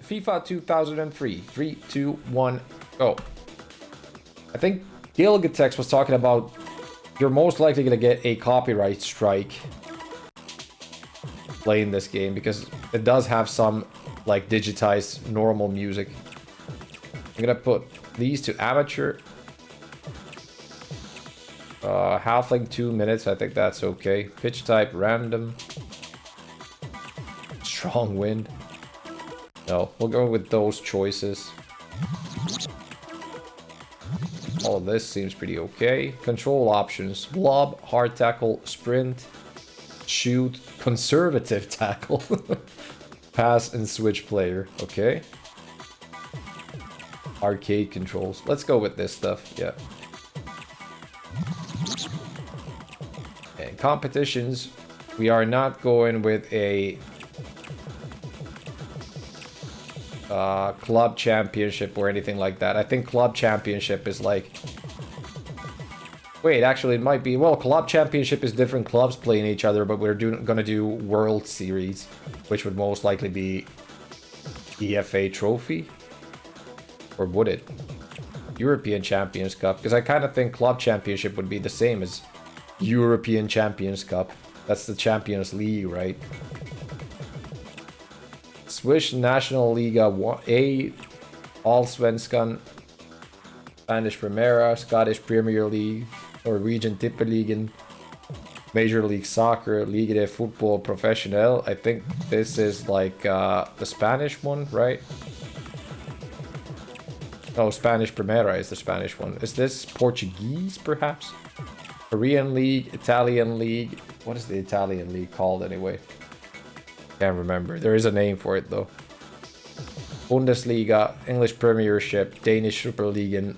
FIFA 2003. 3, 2, 1, go. I think Gilgatex was talking about you're most likely going to get a copyright strike playing this game because it does have some like digitized normal music. I'm going to put these to amateur. Halfling 2 minutes, I think that's okay. Pitch type random. Strong wind. No, we'll go with those choices. All of this seems pretty okay. Control options. Blob, hard tackle, sprint, shoot, conservative tackle, pass and switch player. Okay. Arcade controls. Let's go with this stuff. Yeah. And competitions. We are not going with a club championship or anything like that. I think club championship is like... Wait, actually it might be... Well, club championship is different clubs playing each other, but we're gonna do World Series, which would most likely be EFA Trophy. Or would it? European Champions Cup, because I kind of think club championship would be the same as European Champions Cup. That's the Champions League, right? Swiss National Liga 1A, Allsvenskan, Spanish Primera, Scottish Premier League, Norwegian Tippeligaen, Major League Soccer, Liga de Football Profesional. I think this is like the Spanish one, right? No, Spanish Primera is the Spanish one. Is this Portuguese, perhaps? Korean League, Italian League. What is the Italian League called anyway? Can't remember. There is a name for it though. Bundesliga, English Premiership, Danish Superliga,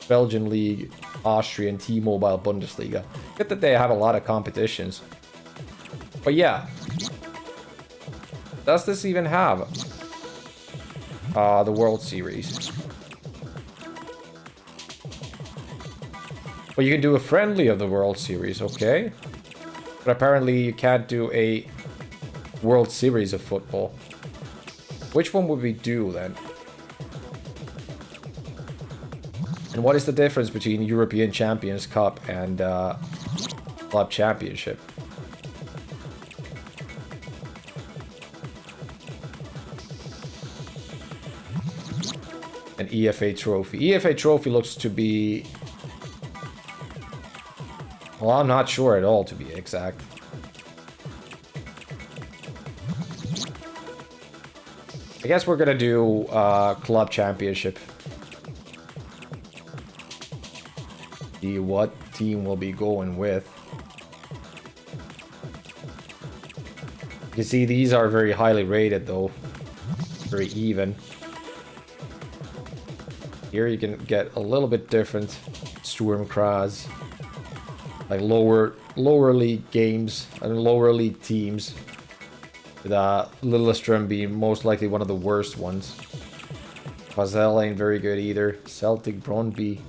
Belgian League, Austrian T-Mobile Bundesliga. Good that they have a lot of competitions. But yeah. Does this even have the World Series? Well, you can do a friendly of the World Series, okay? But apparently you can't do a World Series of football. Which one would we do then? And what is the difference between European Champions Cup and Club Championship? An EFA Trophy. EFA Trophy looks to be... Well, I'm not sure at all, to be exact. I guess we're gonna do Club Championship. See what team we'll be going with. You see, these are very highly rated, though. Very even. Here you can get a little bit different. Sturmkreis. Like lower league games and lower league teams. With Lillestrøm being most likely one of the worst ones. Basel ain't very good either. Celtic Brøndby.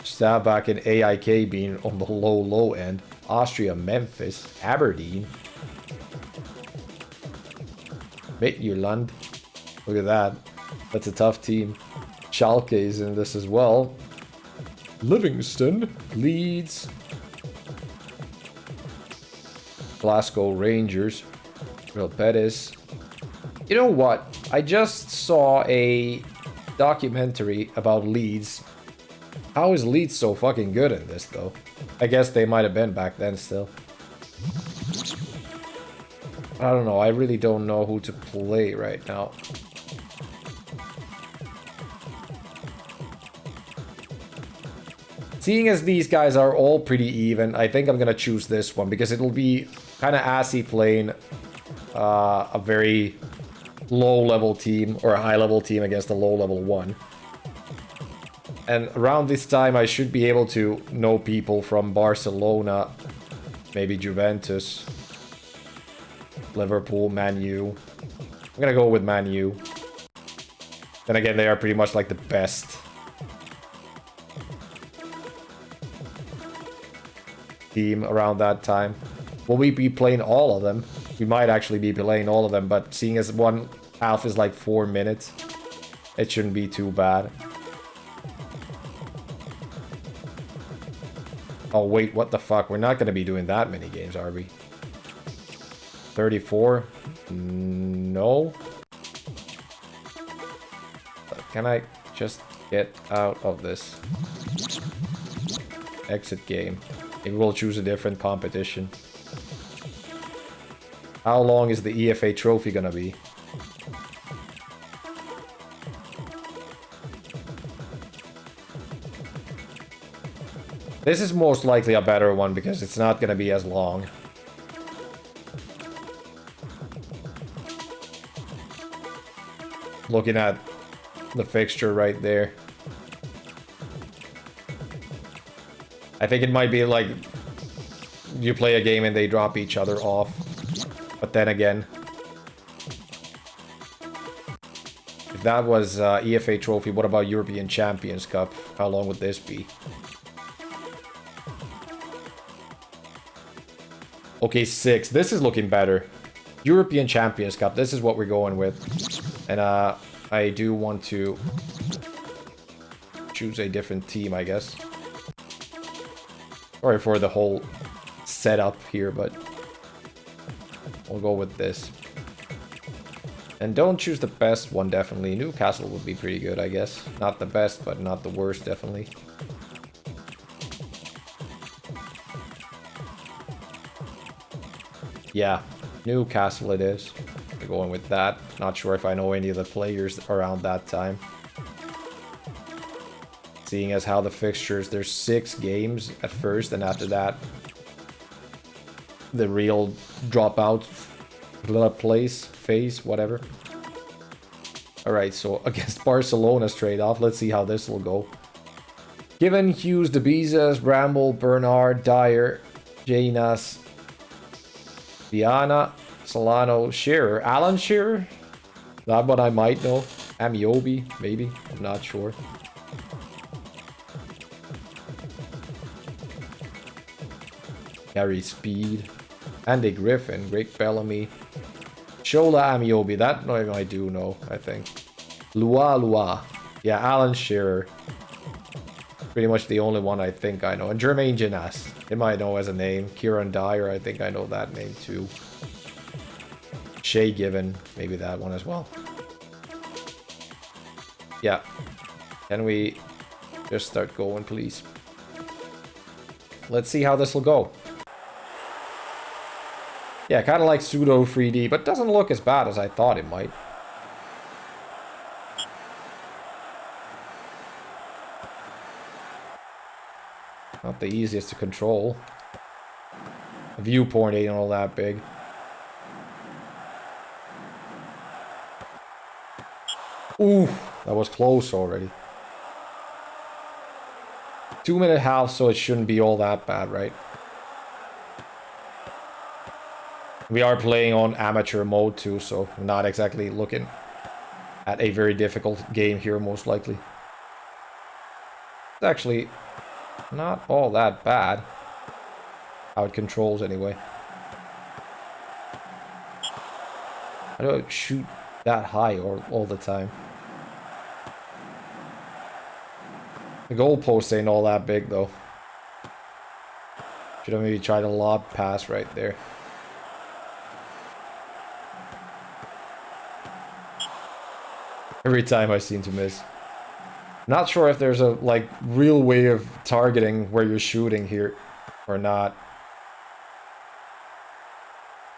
Stabæk and AIK being on the low end. Austria, Memphis, Aberdeen. Midtjylland. Look at that. That's a tough team. Schalke is in this as well. Livingston, Leeds, Glasgow Rangers, Real Betis. You know what? I just saw a documentary about Leeds. How is Leeds so fucking good in this, though? I guess they might have been back then still. I don't know. I really don't know who to play right now. Seeing as these guys are all pretty even, I think I'm gonna choose this one because it'll be kind of assy playing a very low-level team or a high-level team against a low-level one. And around this time, I should be able to know people from Barcelona, maybe Juventus, Liverpool, Man U. I'm gonna go with Man U. Then again, they are pretty much like the best. team around that time. Will we be playing all of them? We might actually be playing all of them, but seeing as one half is like 4 minutes, it shouldn't be too bad. Oh wait, what the fuck? We're not gonna be doing that many games, are we? 34? No. Can I just get out of this? Exit game. Maybe we'll choose a different competition. How long is the EFA trophy gonna be? This is most likely a better one because it's not gonna be as long. Looking at the fixture right there. I think it might be like you play a game and they drop each other off. But then again, if that was EFA trophy, what about European Champions Cup? How long would this be? Okay, 6. This is looking better. European Champions Cup. This is what we're going with. And I do want to choose a different team, I guess. Sorry for the whole setup here, but we'll go with this. And don't choose the best one, definitely. Newcastle would be pretty good, I guess. Not the best, but not the worst, definitely. Yeah, Newcastle it is. We're going with that. Not sure if I know any of the players around that time. Seeing as how the fixtures, there's 6 games at first, and after that, the real dropout phase, whatever. Alright, so against Barcelona straight off, let's see how this will go. Given, Hughes, Debizas, Bramble, Bernard, Dyer, Janas, Viana, Solano, Shearer. Alan Shearer? That one I might know. Amiobi, maybe. I'm not sure. Gary Speed. Andy Griffin. Rick Bellamy. Shola Amiobi. That name I do know, I think. Lua. Yeah, Alan Shearer. Pretty much the only one I think I know. And Jermaine Janas. Him I know as a name. Kieran Dyer, I think I know that name too. Shay Given, maybe that one as well. Yeah. Can we just start going, please? Let's see how this will go. Yeah, kind of like pseudo 3D, but doesn't look as bad as I thought it might. Not the easiest to control. The viewport ain't all that big. Ooh, that was close already. 2-minute half, so it shouldn't be all that bad, right? We are playing on amateur mode too, so we're not exactly looking at a very difficult game here, most likely. It's actually not all that bad. How it controls anyway. I don't shoot that high all the time. The goalpost ain't all that big though. Should have maybe tried a lob pass right there. Every time I seem to miss. Not sure if there's a like real way of targeting where you're shooting here or not.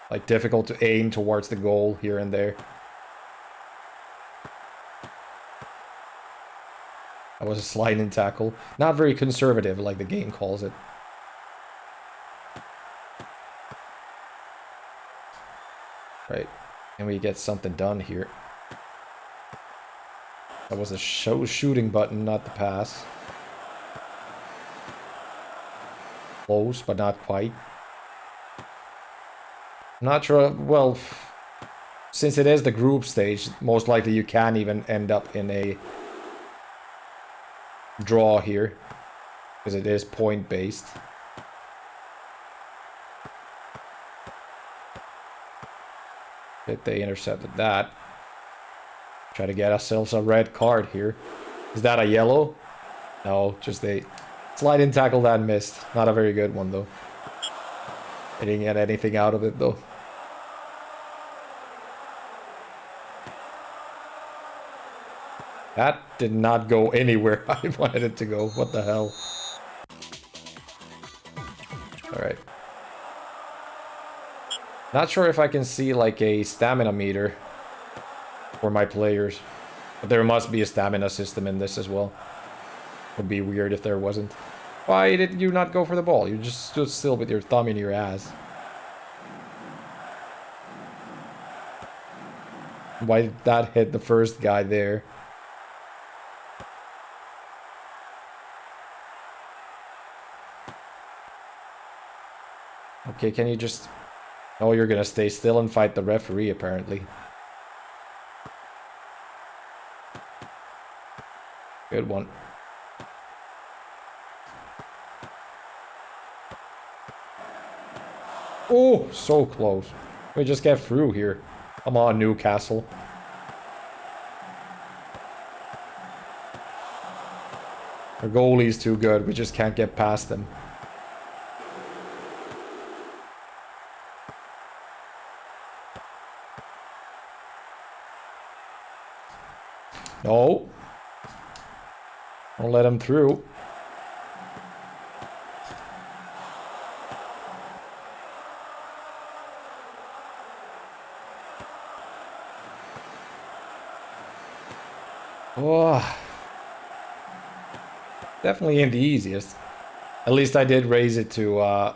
Like difficult to aim towards the goal here and there. That was a sliding tackle. Not very conservative like the game calls it. Right. Can we get something done here? That was a shooting button, not the pass. Close, but not quite. Not sure, well, since it is the group stage, most likely you can even end up in a draw here. Because it is point-based. That they intercepted that. Try to get ourselves a red card here. Is that a yellow? No, just a sliding tackle that missed. Not a very good one, though. I didn't get anything out of it, though. That did not go anywhere I wanted it to go. What the hell? Alright. Not sure if I can see like a stamina meter for my players. But there must be a stamina system in this as well. Would be weird if there wasn't. Why did you not go for the ball? You just stood still with your thumb in your ass. Why did that hit the first guy there? Okay, can you just... Oh, you're gonna stay still and fight the referee, apparently. Good one. Oh, so close. We just get through here. Come on, Newcastle. Our goalie's too good. We just can't get past them. No. Don't let him through. Oh. Definitely ain't the easiest. At least I did raise it to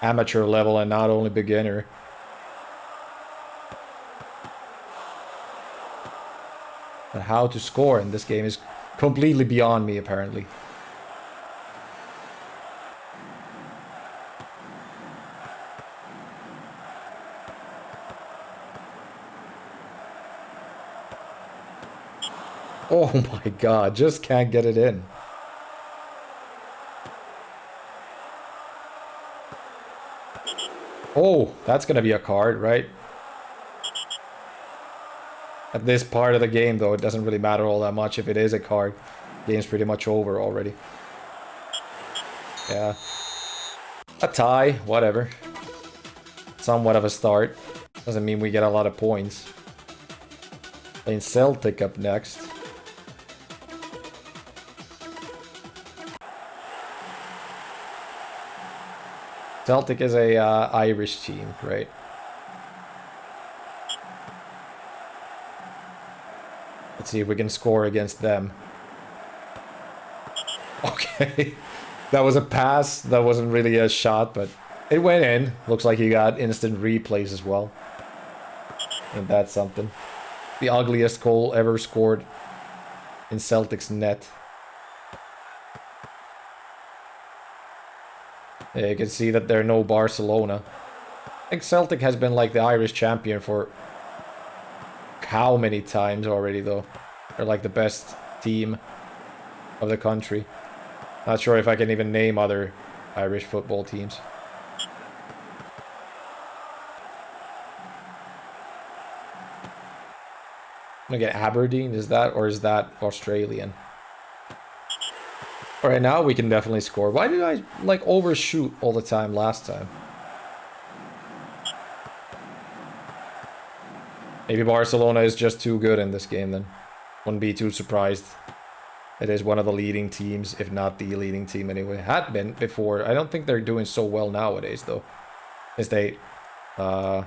amateur level and not only beginner. But how to score in this game is completely beyond me, apparently. Oh my god, just can't get it in. Oh, that's gonna be a card, right? At this part of the game, though, it doesn't really matter all that much if it is a card. Game's pretty much over already. Yeah. A tie, whatever. Somewhat of a start. Doesn't mean we get a lot of points. Playing Celtic up next. Celtic is a Irish team, right? Let's see if we can score against them. Okay. That was a pass. That wasn't really a shot, but it went in. Looks like he got instant replays as well. And that's something. The ugliest goal ever scored in Celtic's net. Yeah, you can see that they're no Barcelona. I think Celtic has been like the Irish champion for how many times already, though. They're like the best team of the country. Not sure if I can even name other Irish football teams. Again, Aberdeen, is that, or is that Australian? Alright, now we can definitely score. Why did I, like, overshoot all the time last time? Maybe Barcelona is just too good in this game, then. Wouldn't be too surprised. It is one of the leading teams, if not the leading team anyway. Had been before. I don't think they're doing so well nowadays, though. As they... well,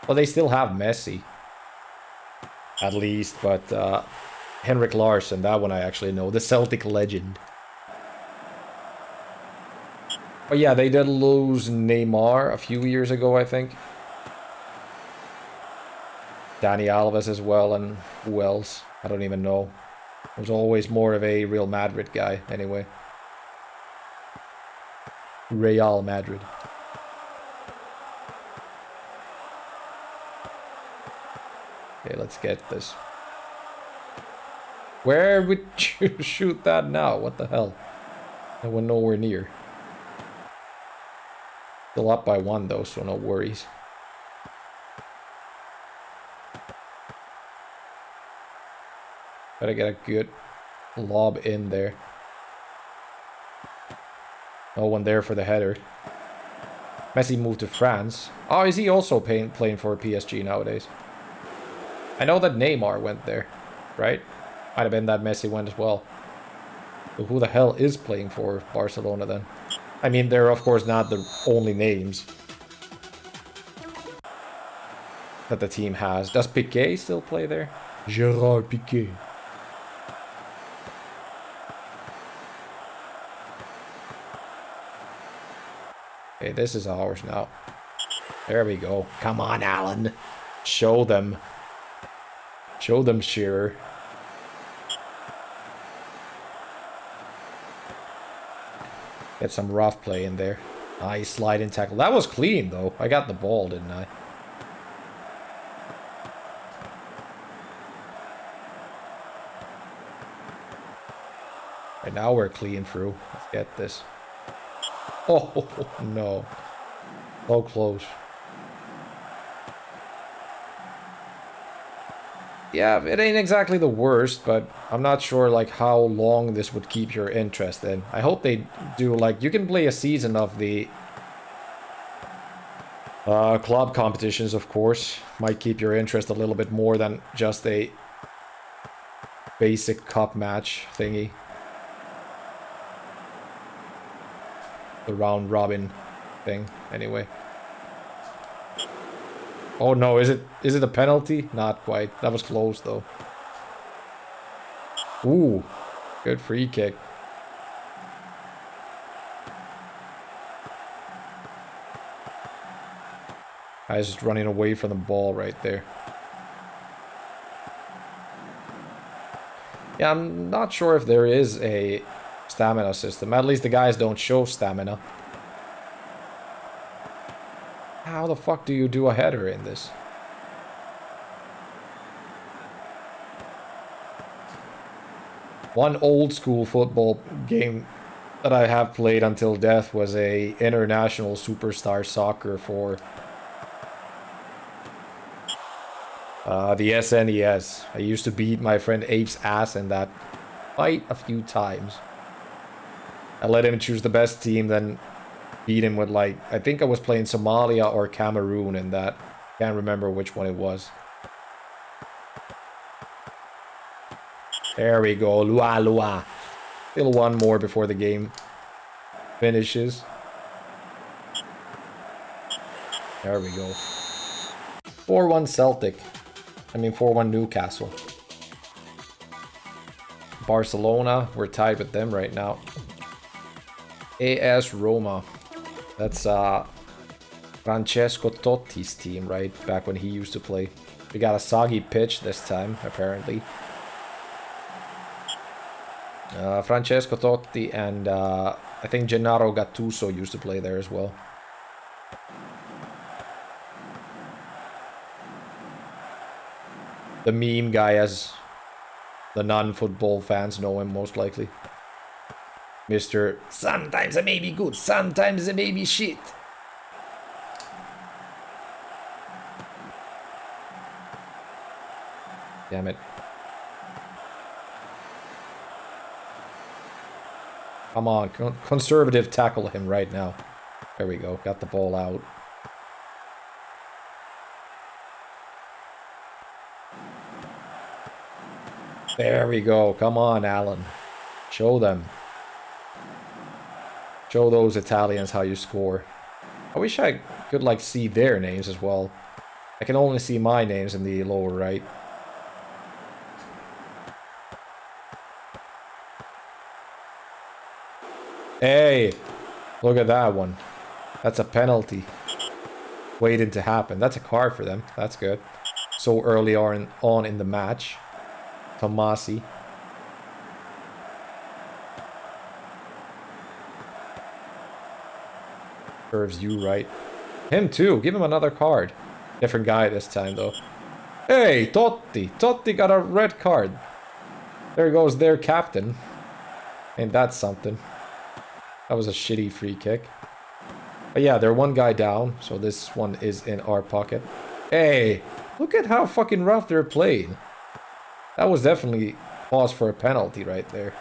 they still have Messi. At least, but... Henrik Larsson, that one I actually know. The Celtic legend. But yeah, they did lose Neymar a few years ago, I think. Dani Alves as well, and who else? I don't even know. I was always more of a Real Madrid guy, anyway. Real Madrid. Okay, let's get this. Where would you shoot that now? What the hell? I went nowhere near. Still up by 1 though, so no worries. Gotta get a good lob in there. No one there for the header. Messi moved to France. Oh, is he also playing for PSG nowadays? I know that Neymar went there, right? Might have been that Messi went as well. So who the hell is playing for Barcelona then? I mean, they're of course not the only names that the team has. Does Piqué still play there? Gerard Piqué. Okay, this is ours now. There we go. Come on, Alan. Show them. Show them, Shearer. Get some rough play in there. Nice sliding tackle. That was clean, though. I got the ball, didn't I? Right now we're clean through. Let's get this. Oh, no. So close. Yeah, it ain't exactly the worst, but I'm not sure like how long this would keep your interest in. I hope they do, like, you can play a season of the club competitions, of course. Might keep your interest a little bit more than just a basic cup match thingy. The round robin thing, anyway. Oh no, is it a penalty? Not quite. That was close though. Ooh, good free kick. Guy's just running away from the ball right there. Yeah, I'm not sure if there is a stamina system. At least the guys don't show stamina. How the fuck do you do a header in this? One old school football game that I have played until death was a international superstar soccer for the SNES. I used to beat my friend Ape's ass in that quite a few times. I let him choose the best team, then beat him with, like, I think I was playing Somalia or Cameroon in that. Can't remember which one it was. There we go. Lua Lua. Still one more before the game finishes. There we go. 4-1 Celtic. I mean 4-1 Newcastle. Barcelona, we're tied with them right now. AS Roma. That's Francesco Totti's team, right? Back when he used to play. We got a soggy pitch this time, apparently. Francesco Totti and I think Gennaro Gattuso used to play there as well. The meme guy, as the non-football fans know him most likely. Mr. Sometimes I may be good, sometimes I may be shit. Damn it. Come on, conservative tackle him right now. There we go, got the ball out. There we go, come on, Alan. Show them. Show those Italians how you score. I wish I could, like, see their names as well. I can only see my names in the lower right. Hey! Look at that one. That's a penalty. Waiting to happen. That's a card for them. That's good. So early on in the match. Tomasi. Serves you right. Him too. Give him another card. Different guy this time though. Hey, Totti. Totti got a red card. There goes their captain. Ain't that something? That was a shitty free kick. But yeah, they're one guy down, so this one is in our pocket. Hey, look at how fucking rough they're playing. That was definitely pause for a penalty right there.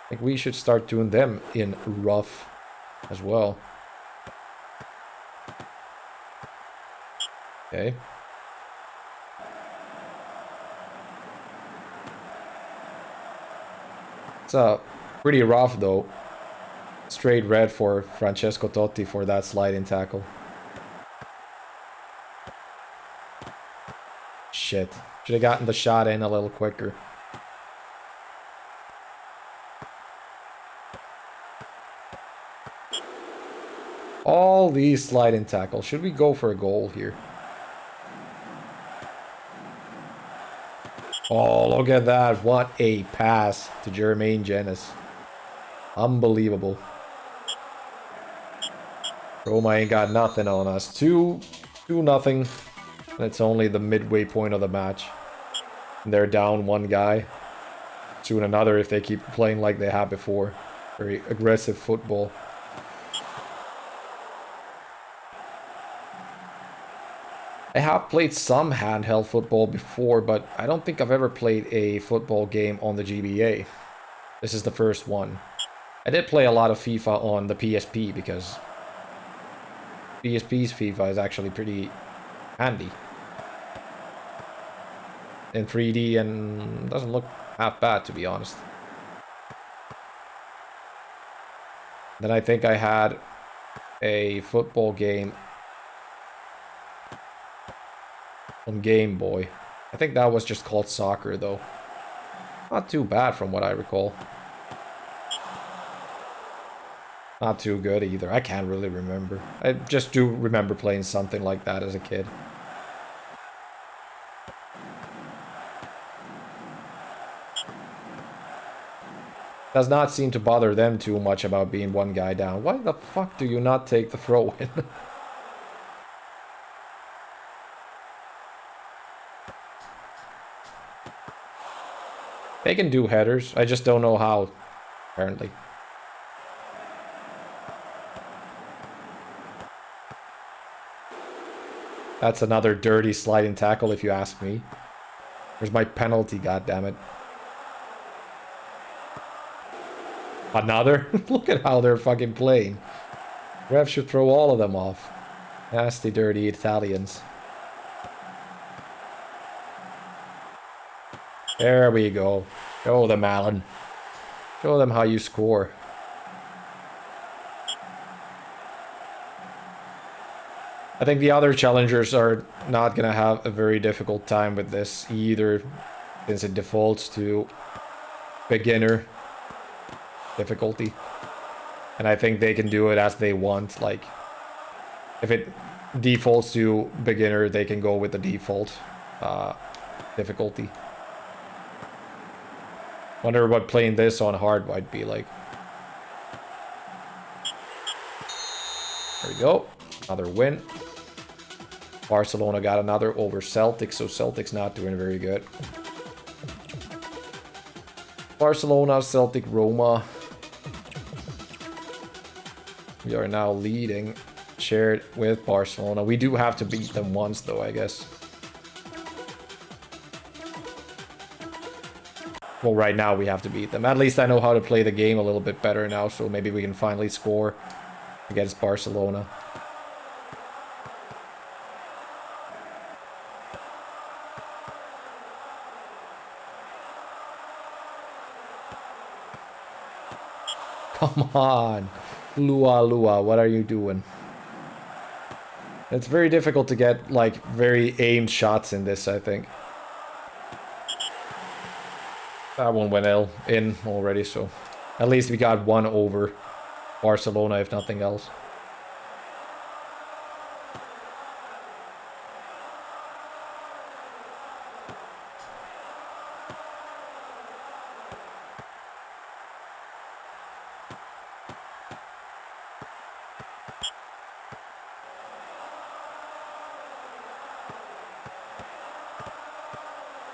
I think we should start doing them in rough as well. Okay. It's pretty rough though. Straight red for Francesco Totti for that sliding tackle. Shit. Should have gotten the shot in a little quicker. All these sliding tackles. Should we go for a goal here? Oh, look at that. What a pass to Jermaine Jenas. Unbelievable. Roma ain't got nothing on us. 2-0. And it's only the midway point of the match. And they're down one guy. Soon another if they keep playing like they have before. Very aggressive football. I have played some handheld football before, but I don't think I've ever played a football game on the GBA. This is the first one. I did play a lot of FIFA on the PSP because PSP's FIFA is actually pretty handy. In 3D and doesn't look half bad, to be honest. Then I think I had a football game on Game Boy. I think that was just called Soccer though. Not too bad from what I recall. Not too good either. I can't really remember. I just do remember playing something like that as a kid. Does not seem to bother them too much about being one guy down. Why the fuck do you not take the throw in? They can do headers. I just don't know how, apparently. That's another dirty sliding tackle, if you ask me. Where's my penalty, goddammit? Another? Look at how they're fucking playing. Ref should throw all of them off. Nasty, dirty Italians. There we go. Show them, Alan. Show them how you score. I think the other challengers are not going to have a very difficult time with this either, since it defaults to beginner difficulty. And I think they can do it as they want. Like, if it defaults to beginner, they can go with the default difficulty. Wonder what playing this on hard might be like. There we go. Another win. Barcelona got another over Celtic, so Celtic's not doing very good. Barcelona, Celtic, Roma. We are now leading, shared with Barcelona. We do have to beat them once, though, I guess. Well, right now we have to beat them. At least I know how to play the game a little bit better now, so maybe we can finally score against Barcelona. Come on. Lua, what are you doing? It's very difficult to get, like, very aimed shots in this, I think. That one went in already, so at least we got one over Barcelona, if nothing else.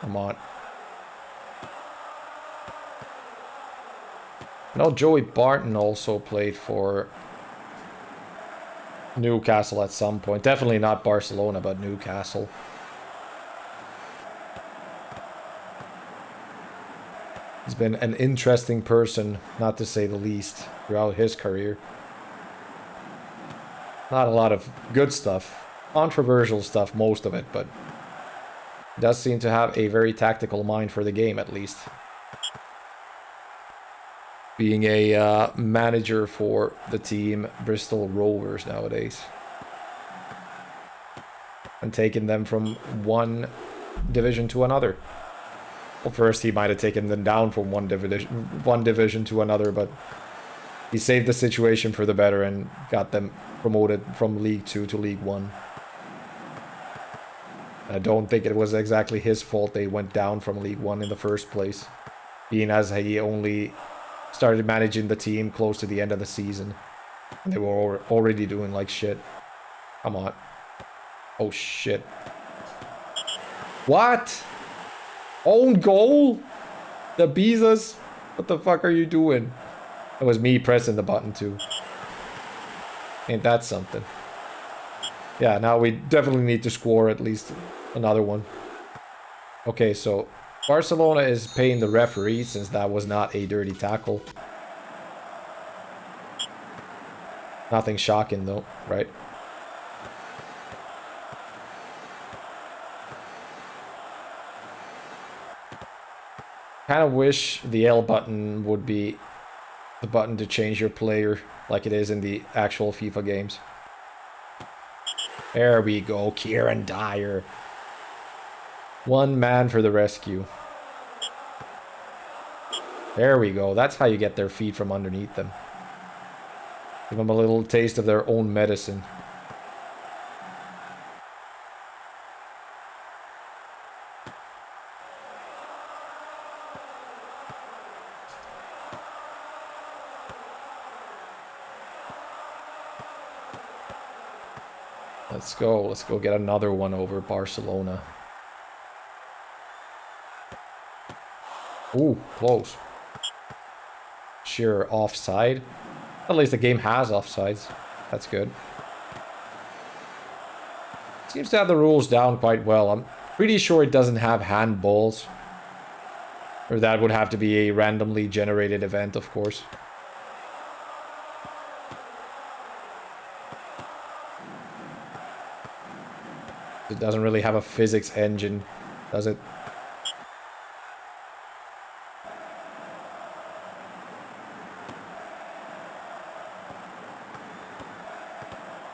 Come on. I know Joey Barton also played for Newcastle at some point. Definitely not Barcelona, but Newcastle. He's been an interesting person, not to say the least, throughout his career. Not a lot of good stuff. Controversial stuff, most of it, but he does seem to have a very tactical mind for the game, at least. Being a manager for the team Bristol Rovers nowadays. And taking them from one division to another. Well, first he might have taken them down from one division to another, but he saved the situation for the better and got them promoted from League 2 to League 1. I don't think it was exactly his fault they went down from League 1 in the first place, being as he only started managing the team close to the end of the season. They were already doing like shit. Come on. Oh shit. What? Own goal? The Beezas? What the fuck are you doing? It was me pressing the button too. Ain't that something? Yeah, now we definitely need to score at least another one. Okay, so Barcelona is paying the referee since that was not a dirty tackle. Nothing shocking though, right? Kind of wish the L button would be the button to change your player like it is in the actual FIFA games. There we go, Kieran Dyer. One man for the rescue. There we go. That's how you get their feet from underneath them. Give them a little taste of their own medicine. Let's go. Let's go get another one over Barcelona. Ooh, close. Sure, offside. At least the game has offsides. That's good. Seems to have the rules down quite well. I'm pretty sure it doesn't have handballs. Or that would have to be a randomly generated event, of course. It doesn't really have a physics engine, does it?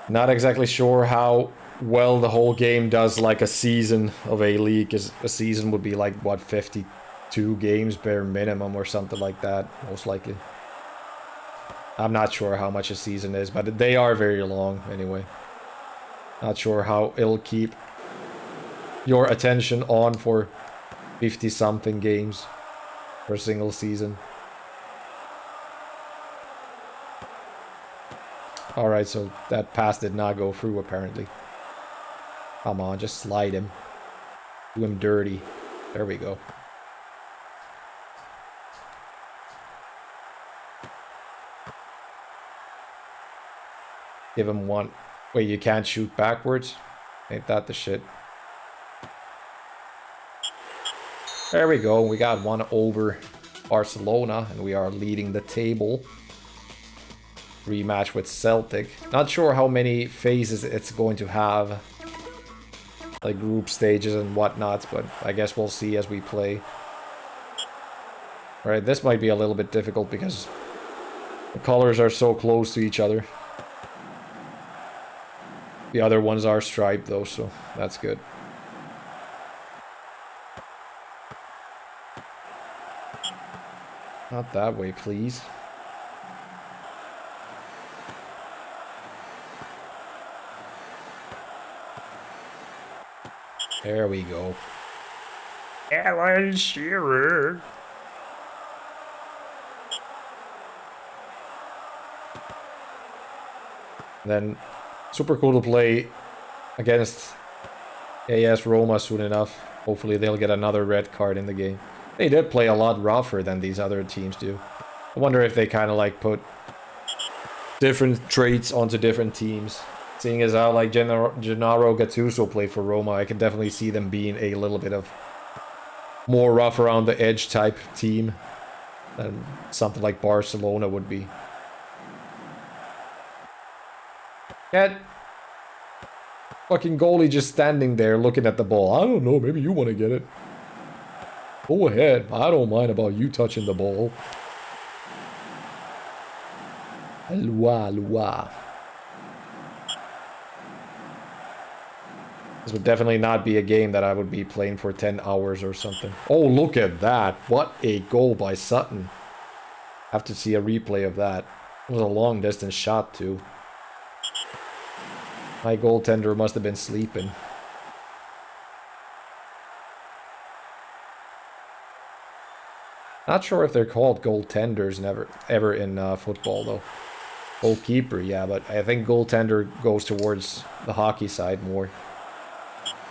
Not exactly sure how well the whole game does like a season of a league, because a season would be like, what, 52 games bare minimum or something like that, most likely. I'm not sure how much a season is, but they are very long anyway. Not sure how it'll keep your attention on for 50-something games for a single season. Alright, so that pass did not go through, apparently. Come on, just slide him. Do him dirty. There we go. Give him one. Wait, you can't shoot backwards? Ain't that the shit? There we go. We got one over Barcelona, and we are leading the table. Rematch with Celtic. Not sure how many phases it's going to have. Like group stages and whatnot, but I guess we'll see as we play. Alright, this might be a little bit difficult because the colors are so close to each other. The other ones are striped though, so that's good. Not that way, please. There we go. Alan Shearer. Then, super cool to play against AS Roma soon enough. Hopefully they'll get another red card in the game. They did play a lot rougher than these other teams do. I wonder if they kind of like put different traits onto different teams. Seeing as how like Gennaro Gattuso played for Roma, I can definitely see them being a little bit of more rough around the edge type team than something like Barcelona would be. That fucking goalie just standing there looking at the ball. I don't know, maybe you want to get it. Go ahead. I don't mind about you touching the ball. Lua, lua. This would definitely not be a game that I would be playing for 10 hours or something. Oh, look at that. What a goal by Sutton. Have to see a replay of that. It was a long distance shot too. My goaltender must have been sleeping. Not sure if they're called goaltenders ever in football though. Goalkeeper, yeah, but I think goaltender goes towards the hockey side more.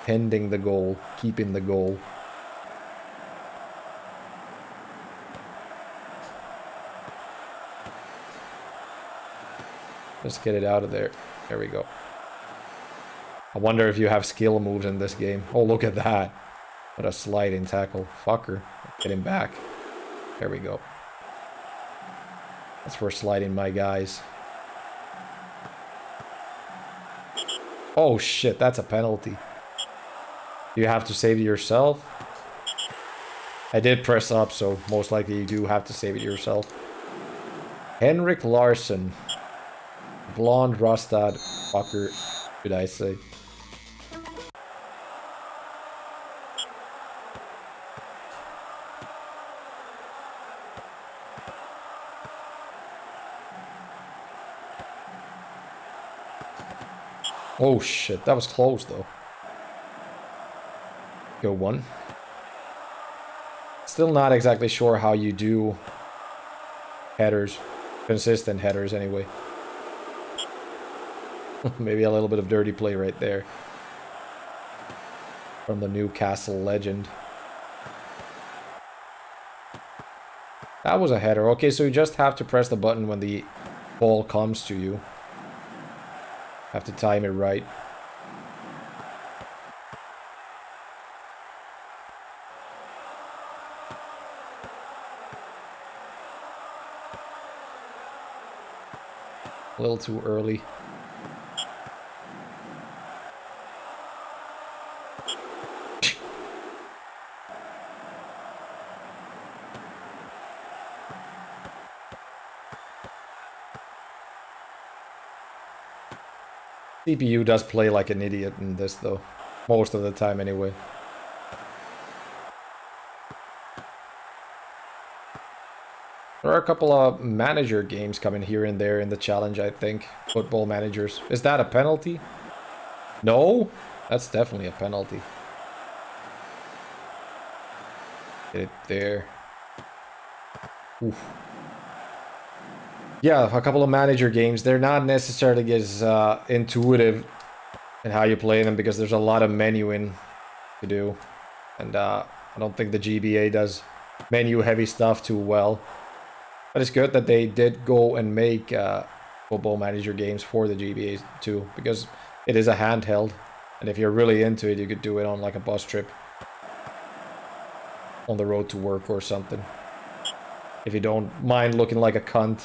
Pending the goal, keeping the goal. Let's get it out of there. There we go. I wonder if you have skill moves in this game. Oh, look at that. What a sliding tackle. Fucker. Get him back. There we go. That's for sliding my guys. Oh shit, that's a penalty. You have to save it yourself. I did press up, so most likely you do have to save it yourself. Henrik Larsson. Blonde Rostad fucker, should I say. Oh shit, that was close though. Go one. Still not exactly sure how you do headers. Consistent headers anyway. Maybe a little bit of dirty play right there. From the Newcastle legend. That was a header. Okay, so you just have to press the button when the ball comes to you. Have to time it right. A little too early. CPU does play like an idiot in this though. Most of the time anyway. There are a couple of manager games coming here and there in the challenge, I think. Football managers. Is that a penalty? No? That's definitely a penalty. Get it there. Oof. Yeah, a couple of manager games. They're not necessarily as intuitive in how you play them because there's a lot of menuing to do. And I don't think the GBA does menu heavy stuff too well. But it's good that they did go and make football manager games for the GBA too, because it is a handheld, and if you're really into it, you could do it on like a bus trip on the road to work or something. If you don't mind looking like a cunt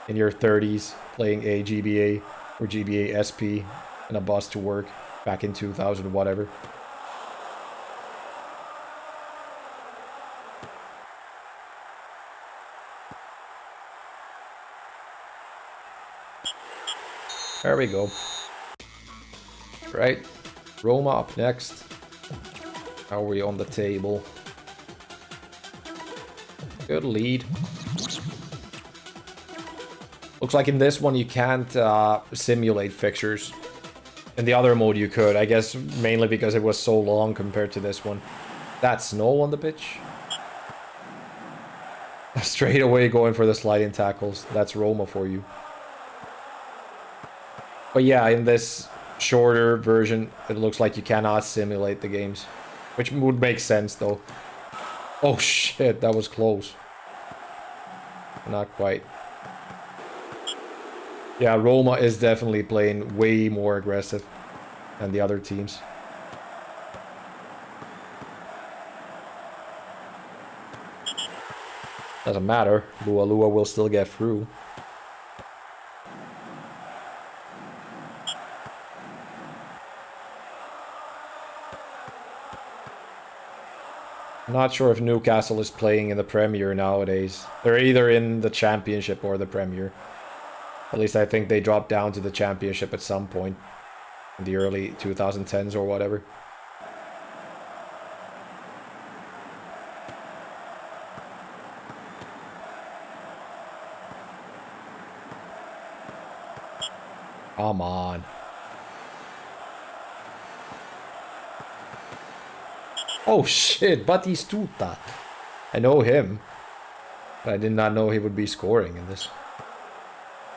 in your 30s playing a GBA or GBA SP in a bus to work back in 2000 whatever. There we go. Right. Roma up next. How are we on the table? Good lead. Looks like in this one you can't simulate fixtures. In the other mode you could, I guess mainly because it was so long compared to this one. That snow on the pitch. Straight away going for the sliding tackles. That's Roma for you. But yeah, in this shorter version, it looks like you cannot simulate the games. Which would make sense, though. Oh shit, that was close. Not quite. Yeah, Roma is definitely playing way more aggressive than the other teams. Doesn't matter. Lua will still get through. I'm not sure if Newcastle is playing in the Premier nowadays. They're either in the Championship or the Premier. At least I think they dropped down to the Championship at some point in the early 2010s or whatever. Come on. Oh shit, Batistuta. I know him. But I did not know he would be scoring in this.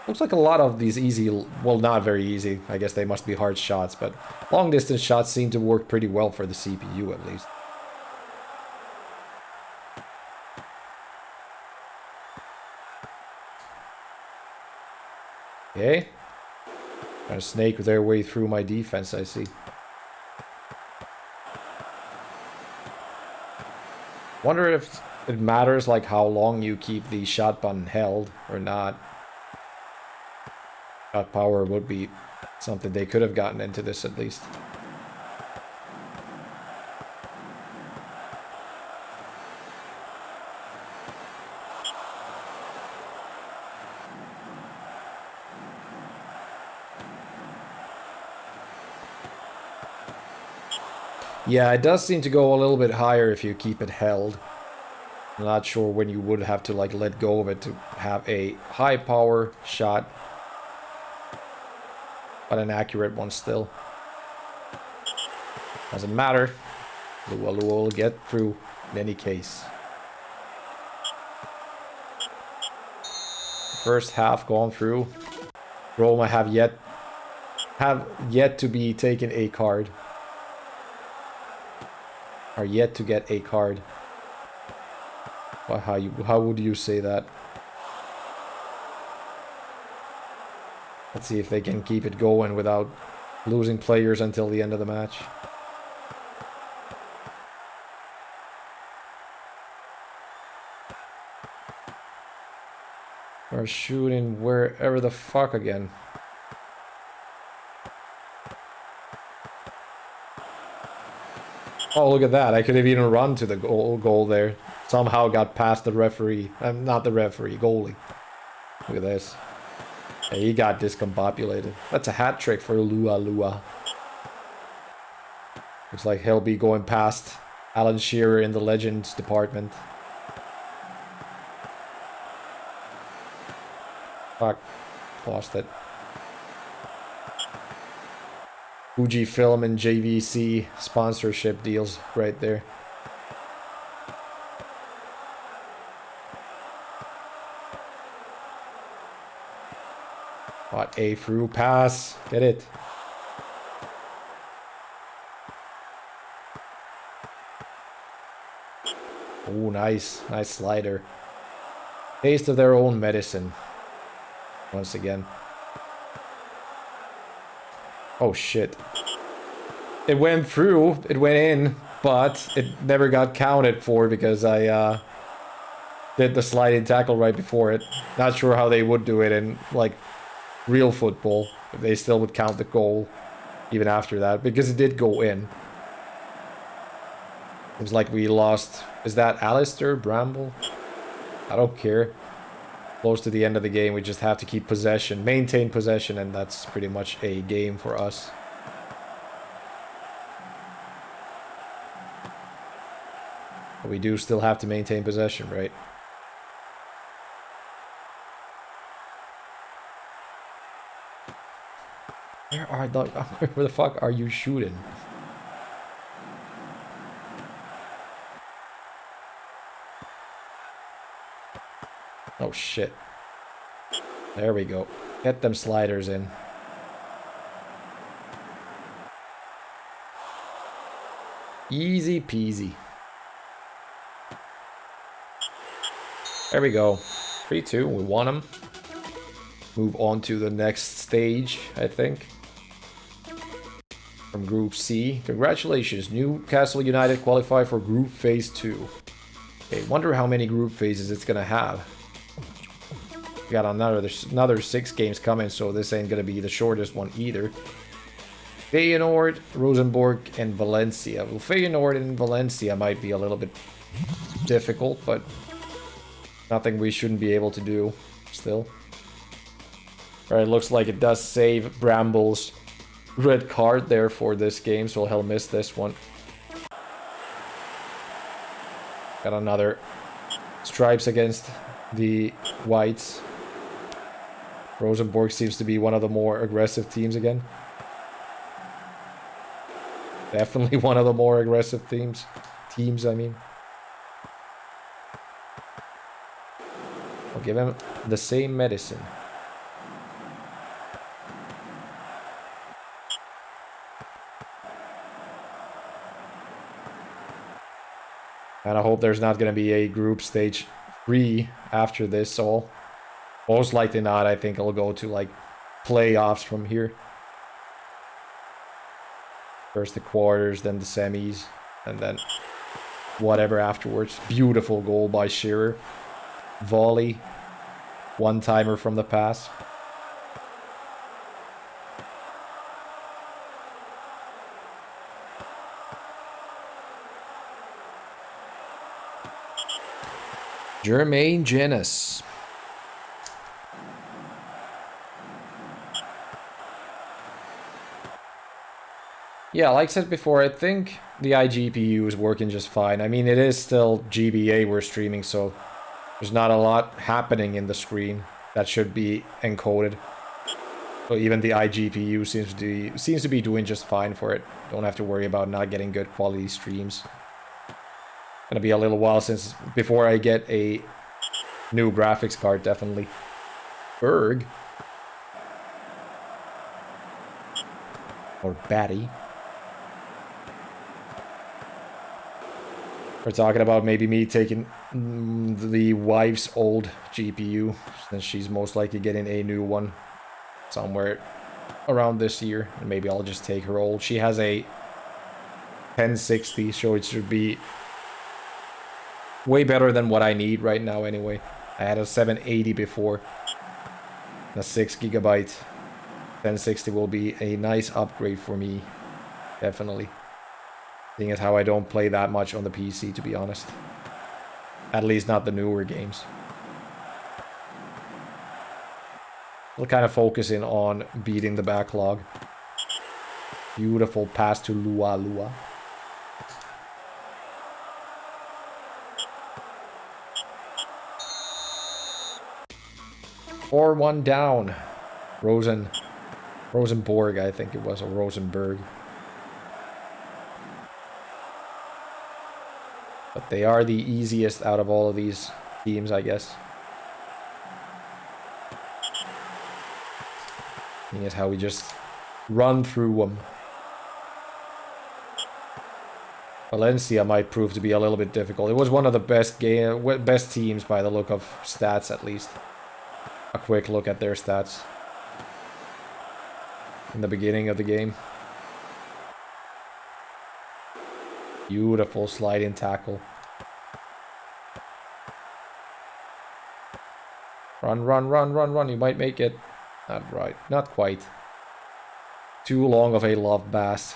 Looks like a lot of these easy, well, not very easy. I guess they must be hard shots, but long distance shots seem to work pretty well for the CPU at least. Okay. Trying to snake their way through my defense, I see. Wonder if it matters like how long you keep the shot button held or not. Shot power would be something they could have gotten into this at least. Yeah, it does seem to go a little bit higher if you keep it held. I'm not sure when you would have to like let go of it to have a high power shot, but an accurate one still. Doesn't matter. Lua will get through in any case. First half gone through. Roma have yet to be taken a card. Are yet to get a card. Well, how would you say that? Let's see if they can keep it going without losing players until the end of the match. We're shooting wherever the fuck again. Oh, look at that. I could have even run to the goal there. Somehow got past the referee. Not the referee, goalie. Look at this. Yeah, he got discombobulated. That's a hat trick for Lua. Looks like he'll be going past Alan Shearer in the Legends department. Fuck. Lost it. Fujifilm and JVC sponsorship deals right there. Got a through pass. Get it. Oh, nice. Nice slider. Taste of their own medicine. Once again. Oh shit. It went through, it went in, but it never got counted for because I did the sliding tackle right before it. Not sure how they would do it in like real football, if they still would count the goal even after that, because it did go in. Seems like we lost. Is that Alistair Bramble? I don't care. Close to the end of the game, we just have to keep possession, maintain possession, and that's pretty much a game for us. But we do still have to maintain possession, right? Where the fuck are you shooting? Oh shit. There we go. Get them sliders in. Easy peasy. There we go. 3-2, we won them. Move on to the next stage, I think. From Group C. Congratulations, Newcastle United qualify for Group Phase 2. Okay, wonder how many group phases it's gonna have. We got another 6 games coming, so this ain't gonna be the shortest one either. Feyenoord, Rosenborg, and Valencia. Well, Feyenoord and Valencia might be a little bit difficult, but nothing we shouldn't be able to do still. Alright, looks like it does save Bramble's red card there for this game, so he'll miss this one. Got another stripes against the whites. Rosenborg seems to be one of the more aggressive teams again. Definitely one of the more aggressive teams, I mean. I'll give him the same medicine. And I hope there's not going to be a group stage 3 after this all. Most likely not. I think I'll go to like playoffs from here. First the quarters, then the semis, and then whatever afterwards. Beautiful goal by Shearer. Volley. One-timer from the pass. Jermaine Jenas. Yeah, like I said before, I think the iGPU is working just fine. I mean, it is still GBA we're streaming, so there's not a lot happening in the screen that should be encoded. So even the iGPU seems to be doing just fine for it. Don't have to worry about not getting good quality streams. Gonna be a little while since before I get a new graphics card, definitely. Berg. Or Batty. We're talking about maybe me taking the wife's old GPU, since she's most likely getting a new one somewhere around this year. And maybe I'll just take her old. She has a 1060, so it should be way better than what I need right now anyway. I had a 780 before. A 6GB 1060 will be a nice upgrade for me. Definitely. Seeing as how I don't play that much on the PC, to be honest. At least not the newer games. We'll kind of focus in on beating the backlog. Beautiful pass to Lua Lua. Or 1 down. Rosenborg, I think it was, or Rosenberg. But they are the easiest out of all of these teams, I guess. Seeing as how we just run through them. Valencia might prove to be a little bit difficult. It was one of the best teams by the look of stats, at least. A quick look at their stats in the beginning of the game. Beautiful sliding tackle. Run, run, run, run, run. You might make it. Not right. Not quite. Too long of a lobbed pass.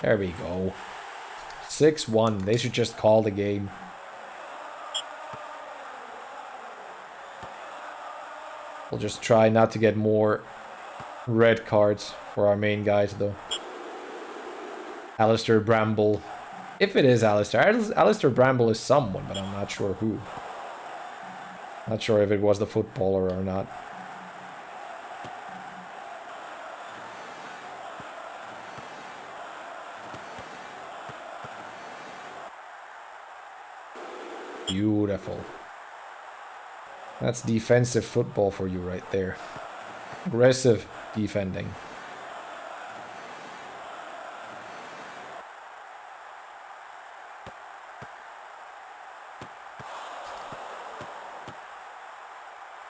There we go. 6-1. They should just call the game. We'll just try not to get more red cards for our main guys, though. Alistair Bramble. If it is Alistair. Alistair Bramble is someone, but I'm not sure who. Not sure if it was the footballer or not. Beautiful. That's defensive football for you right there. Aggressive defending.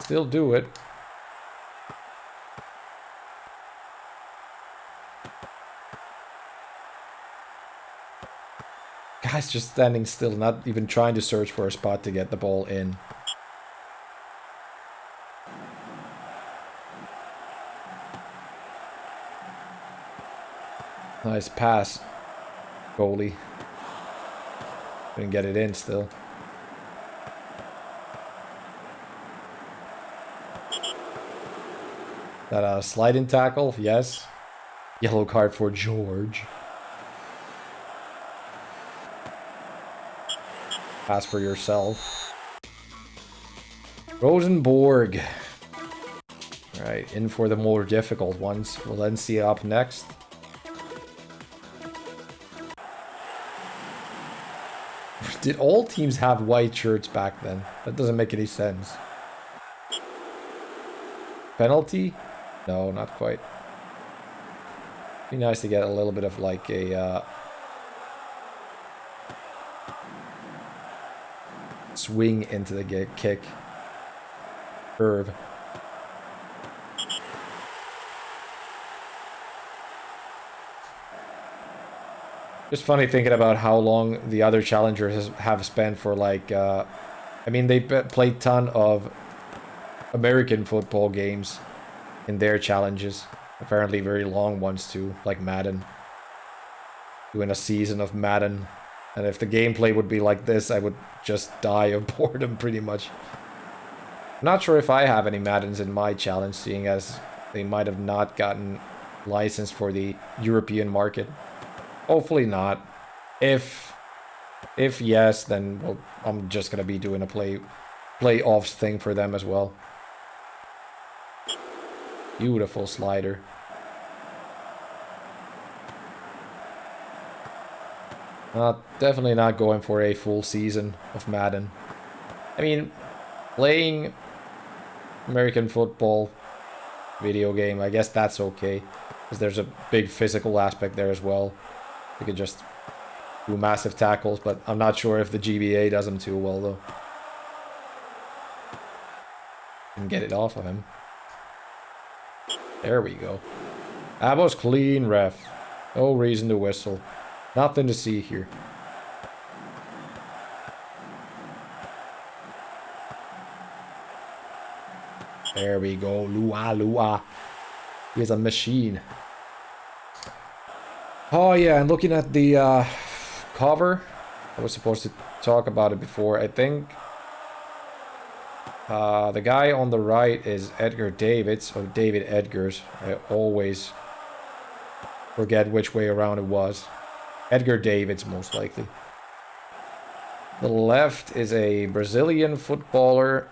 still do it. Guy's just standing still, not even trying to search for a spot to get the ball in. Nice pass, goalie. Didn't get it in still. That a sliding tackle? Yes. Yellow card for George. Pass for yourself. Rosenborg. Alright, in for the more difficult ones. Valencia up next. Did all teams have white shirts back then? That doesn't make any sense. Penalty? No, not quite. Be nice to get a little bit of like a swing into the kick. Curve. Just funny thinking about how long the other challengers have spent for like, I mean, they played ton of American football games in their challenges. Apparently very long ones too, like Madden. Doing a season of Madden. And if the gameplay would be like this, I would just die of boredom pretty much. I'm not sure if I have any Maddens in my challenge, seeing as they might have not gotten licensed for the European market. Hopefully not. If yes, then well, I'm just gonna be doing a playoffs thing for them as well. Beautiful slider. Definitely not going for a full season of Madden. I mean, playing American football video game, I guess that's okay. Because there's a big physical aspect there as well. You could just do massive tackles, but I'm not sure if the GBA does them too well, though. And get it off of him. There we go. That was clean, ref. No reason to whistle. Nothing to see here. There we go. Lua, Lua. He's a machine. Oh yeah, and looking at the cover, I was supposed to talk about it before. I think the guy on the right is Edgar Davids, or David Edgars. I always forget which way around it was. Edgar Davids, most likely. The left is a Brazilian footballer,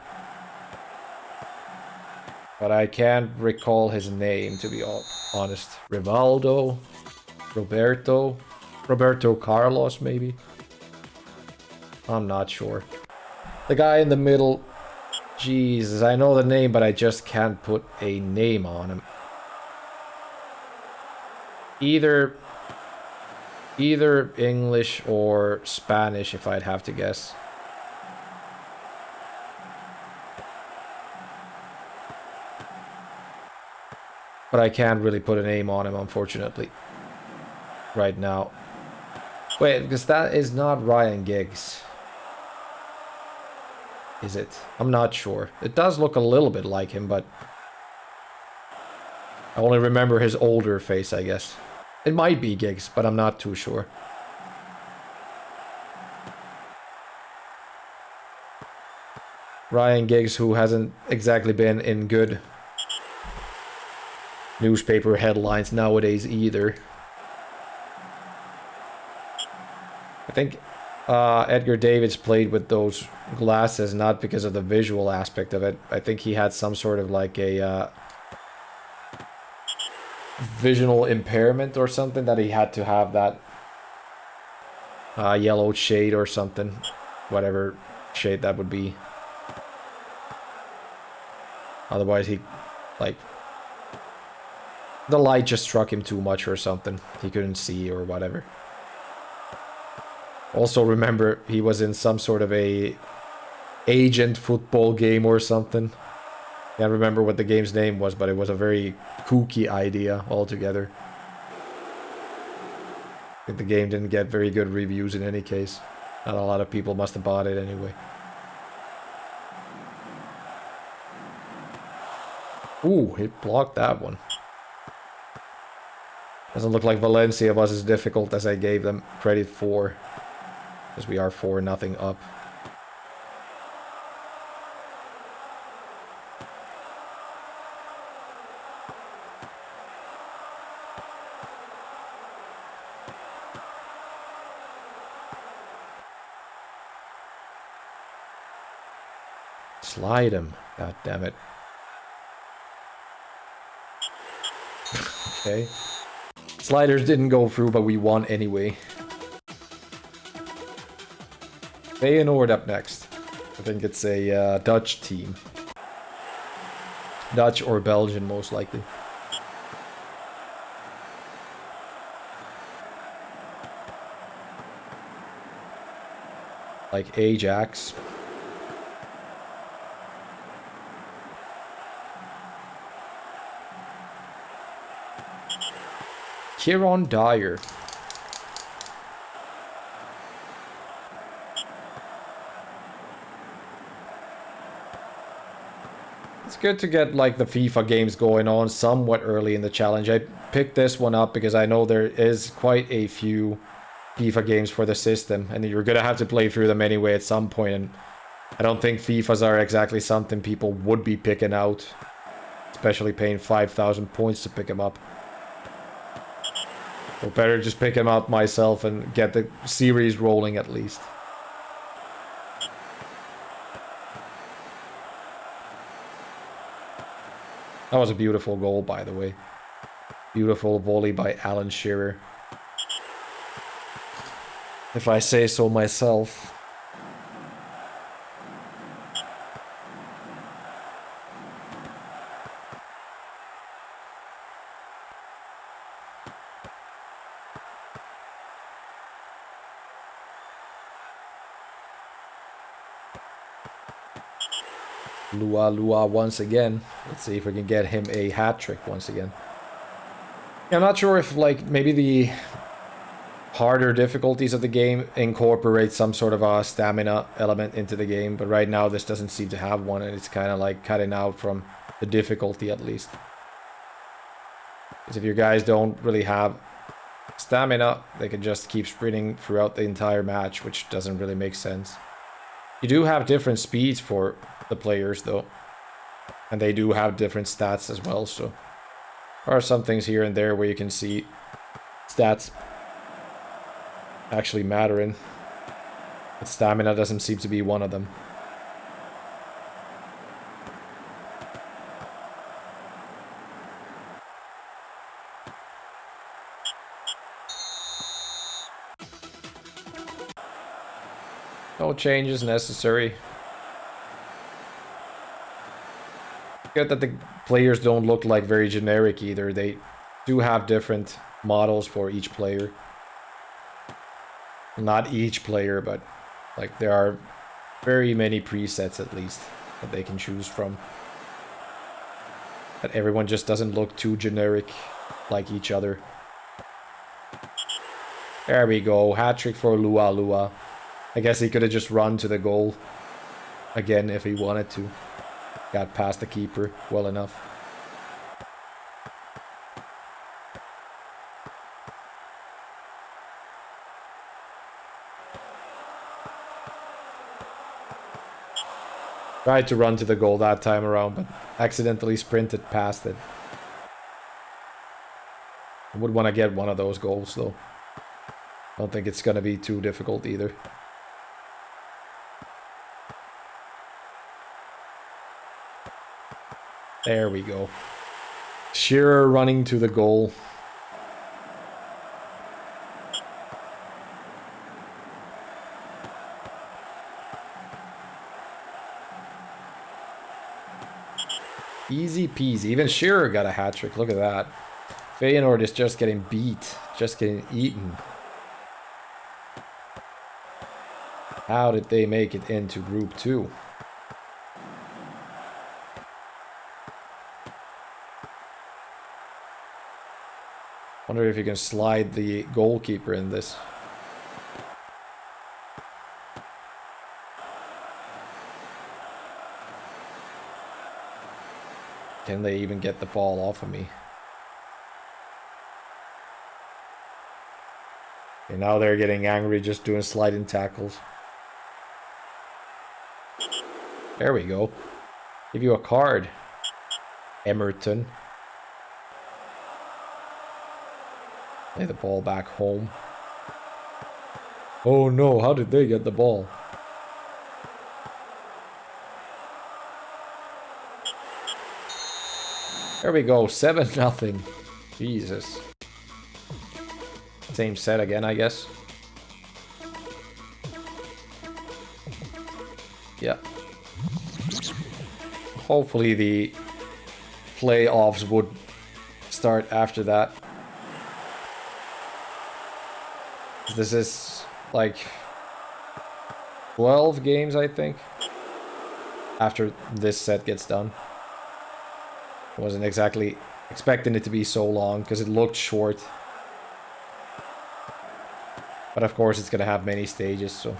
but I can't recall his name, to be honest. Rivaldo? Roberto Carlos, maybe? I'm not sure. The guy in the middle, Jesus, I know the name, but I just can't put a name on him. Either English or Spanish, if I'd have to guess. But I can't really put a name on him, unfortunately. Right now. Wait, because that is not Ryan Giggs. Is it? I'm not sure. It does look a little bit like him, but I only remember his older face, I guess. It might be Giggs, but I'm not too sure. Ryan Giggs, who hasn't exactly been in good newspaper headlines nowadays either. I think Edgar Davids played with those glasses not because of the visual aspect of it. I think he had some sort of like a visual impairment or something, that he had to have that yellow shade or something, whatever shade that would be. Otherwise he, like, the light just struck him too much or something. He couldn't see or whatever. Also remember, he was in some sort of a agent football game or something. Can't remember what the game's name was, but it was a very kooky idea altogether. I think the game didn't get very good reviews in any case. Not a lot of people must have bought it anyway. Ooh, it blocked that one. Doesn't look like Valencia was as difficult as I gave them credit for. Because we are 4-0 up. Slide him. God damn it. Okay. Sliders didn't go through, but we won anyway. Feyenoord up next. I think it's a Dutch team. Dutch or Belgian, most likely. Like Ajax. Kieron Dyer. It's good to get like the FIFA games going on somewhat early in the challenge. I picked this one up because I know there is quite a few FIFA games for the system, and you're gonna have to play through them anyway at some point, and I don't think FIFAs are exactly something people would be picking out, especially paying 5,000 points to pick them up. So better just pick them up myself and get the series rolling at least. That was a beautiful goal, by the way. Beautiful volley by Alan Shearer. If I say so myself. Lua once again. Let's see if we can get him a hat-trick once again. I'm not sure if, like, maybe the harder difficulties of the game incorporate some sort of a stamina element into the game, but right now this doesn't seem to have one, and it's kind of like cutting out from the difficulty at least. Because if your guys don't really have stamina, they can just keep sprinting throughout the entire match, which doesn't really make sense. You do have different speeds for the players though, and they do have different stats as well, so there are some things here and there where you can see stats actually mattering, but stamina doesn't seem to be one of them. No changes necessary. Good that the players don't look like very generic either. They do have different models for each player. Not each player, but like there are very many presets at least that they can choose from. That everyone just doesn't look too generic like each other. There we go. Hat-trick for Lua. I guess he could have just run to the goal again if he wanted to. Got past the keeper well enough. Tried to run to the goal that time around, but accidentally sprinted past it. I would want to get one of those goals though. I don't think it's going to be too difficult either. There we go. Shearer running to the goal. Easy peasy. Even Shearer got a hat-trick. Look at that. Feyenoord is just getting beat. Just getting eaten. How did they make it into Group 2? Wonder if you can slide the goalkeeper in this. Can they even get the ball off of me? Okay, now they're getting angry just doing sliding tackles. There we go. Give you a card, Emerton. Play the ball back home. Oh no, how did they get the ball? There we go, 7-0. Jesus. Same set again, I guess. Yeah. Hopefully the playoffs would start after that. This is like 12 games, I think, after this set gets done. I wasn't exactly expecting it to be so long because it looked short. But of course it's going to have many stages, so...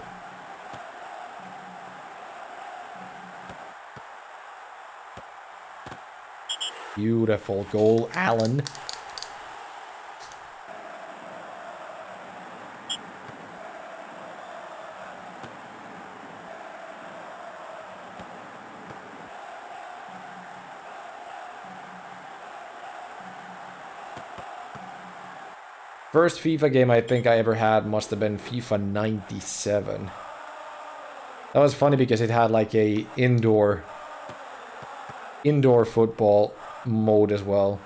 Beautiful goal, Allen. First FIFA game I think I ever had must have been FIFA 97. That was funny because it had like a indoor football mode as well.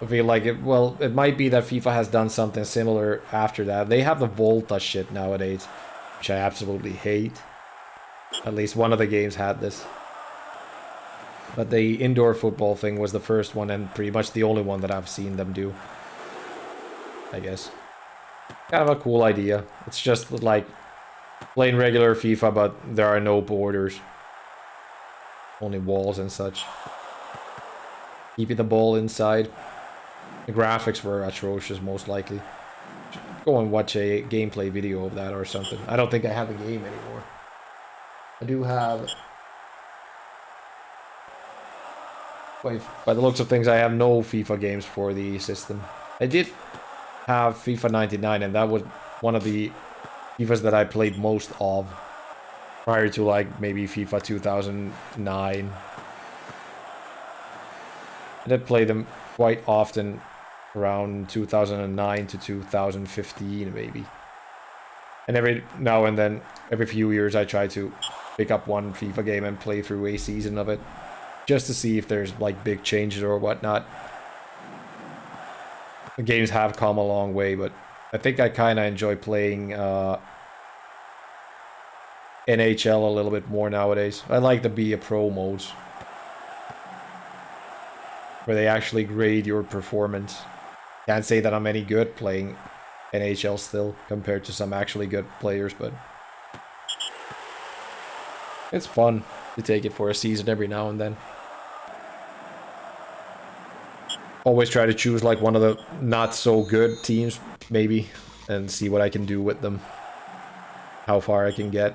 I feel like it, well, it might be that FIFA has done something similar after that. They have the Volta shit nowadays, which I absolutely hate. At least one of the games had this. But the indoor football thing was the first one and pretty much the only one that I've seen them do, I guess. Kind of a cool idea. It's just like playing regular FIFA, but there are no borders. Only walls and such. Keeping the ball inside. The graphics were atrocious, most likely. Go and watch a gameplay video of that or something. I don't think I have the game anymore. I do have... By the looks of things, I have no FIFA games for the system. I did have FIFA 99, and that was one of the FIFAs that I played most of. Prior to, like, maybe FIFA 2009. I did play them quite often around 2009 to 2015, maybe. And every now and then, every few years, I try to pick up one FIFA game and play through a season of it. Just to see if there's, like, big changes or whatnot. The games have come a long way, but I think I kind of enjoy playing NHL a little bit more nowadays. I like the Be a Pro modes, where they actually grade your performance. Can't say that I'm any good playing NHL still, compared to some actually good players, but it's fun to take it for a season every now and then. Always try to choose like one of the not so good teams, maybe, and see what I can do with them. How far I can get.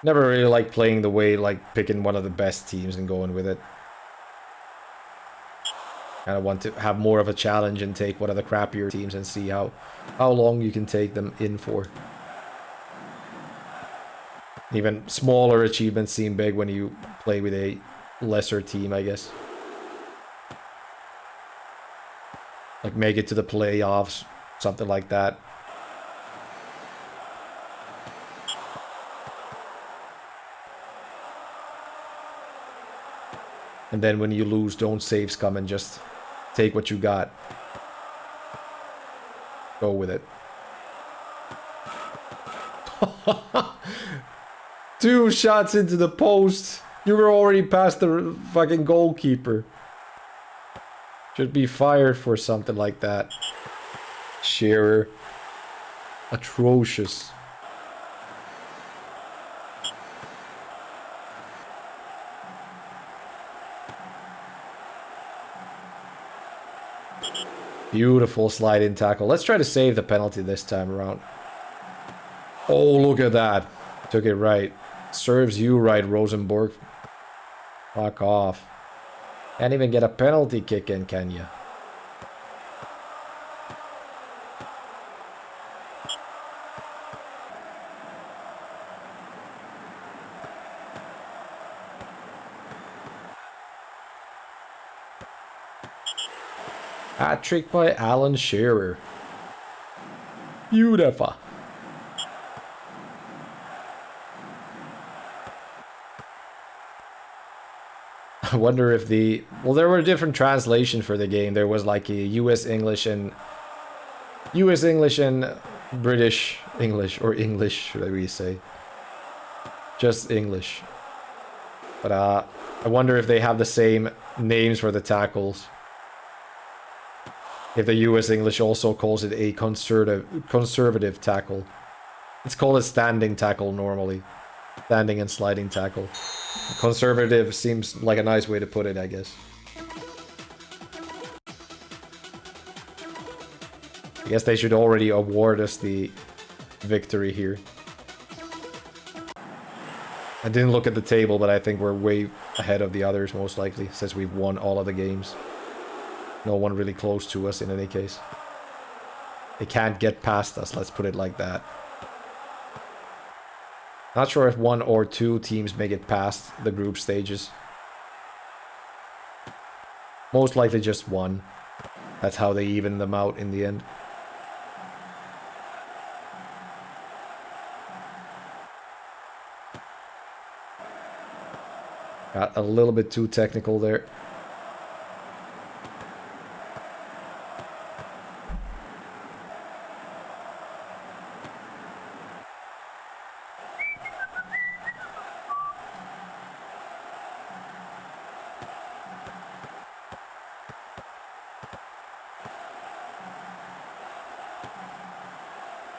Never really like playing the way, like, picking one of the best teams and going with it. Kind of want to have more of a challenge and take one of the crappier teams and see how long you can take them in for. Even smaller achievements seem big when you play with a lesser team, I guess. Like make it to the playoffs, something like that. And then when you lose, don't saves come and just take what you got. Go with it. 2 shots into the post. You were already past the fucking goalkeeper. Should be fired for something like that. Shearer. Atrocious. Beautiful slide-in tackle. Let's try to save the penalty this time around. Oh, look at that. Took it right. Serves you right, Rosenborg. Fuck off. Can't even get a penalty kick in, can you? Hat trick by Alan Shearer. Beautiful. I wonder if the... Well, there were different translations for the game. There was like a US English and British English, or English, should we say. Just English. But I wonder if they have the same names for the tackles. If the US English also calls it a conservative tackle. It's called a standing tackle normally. Standing and sliding tackle. Conservative seems like a nice way to put it, I guess. I guess they should already award us the victory here. I didn't look at the table, but I think we're way ahead of the others, most likely, since we've won all of the games. No one really close to us in any case. They can't get past us, let's put it like that. Not sure if one or two teams make it past the group stages. Most likely just one. That's how they even them out in the end. Got a little bit too technical there.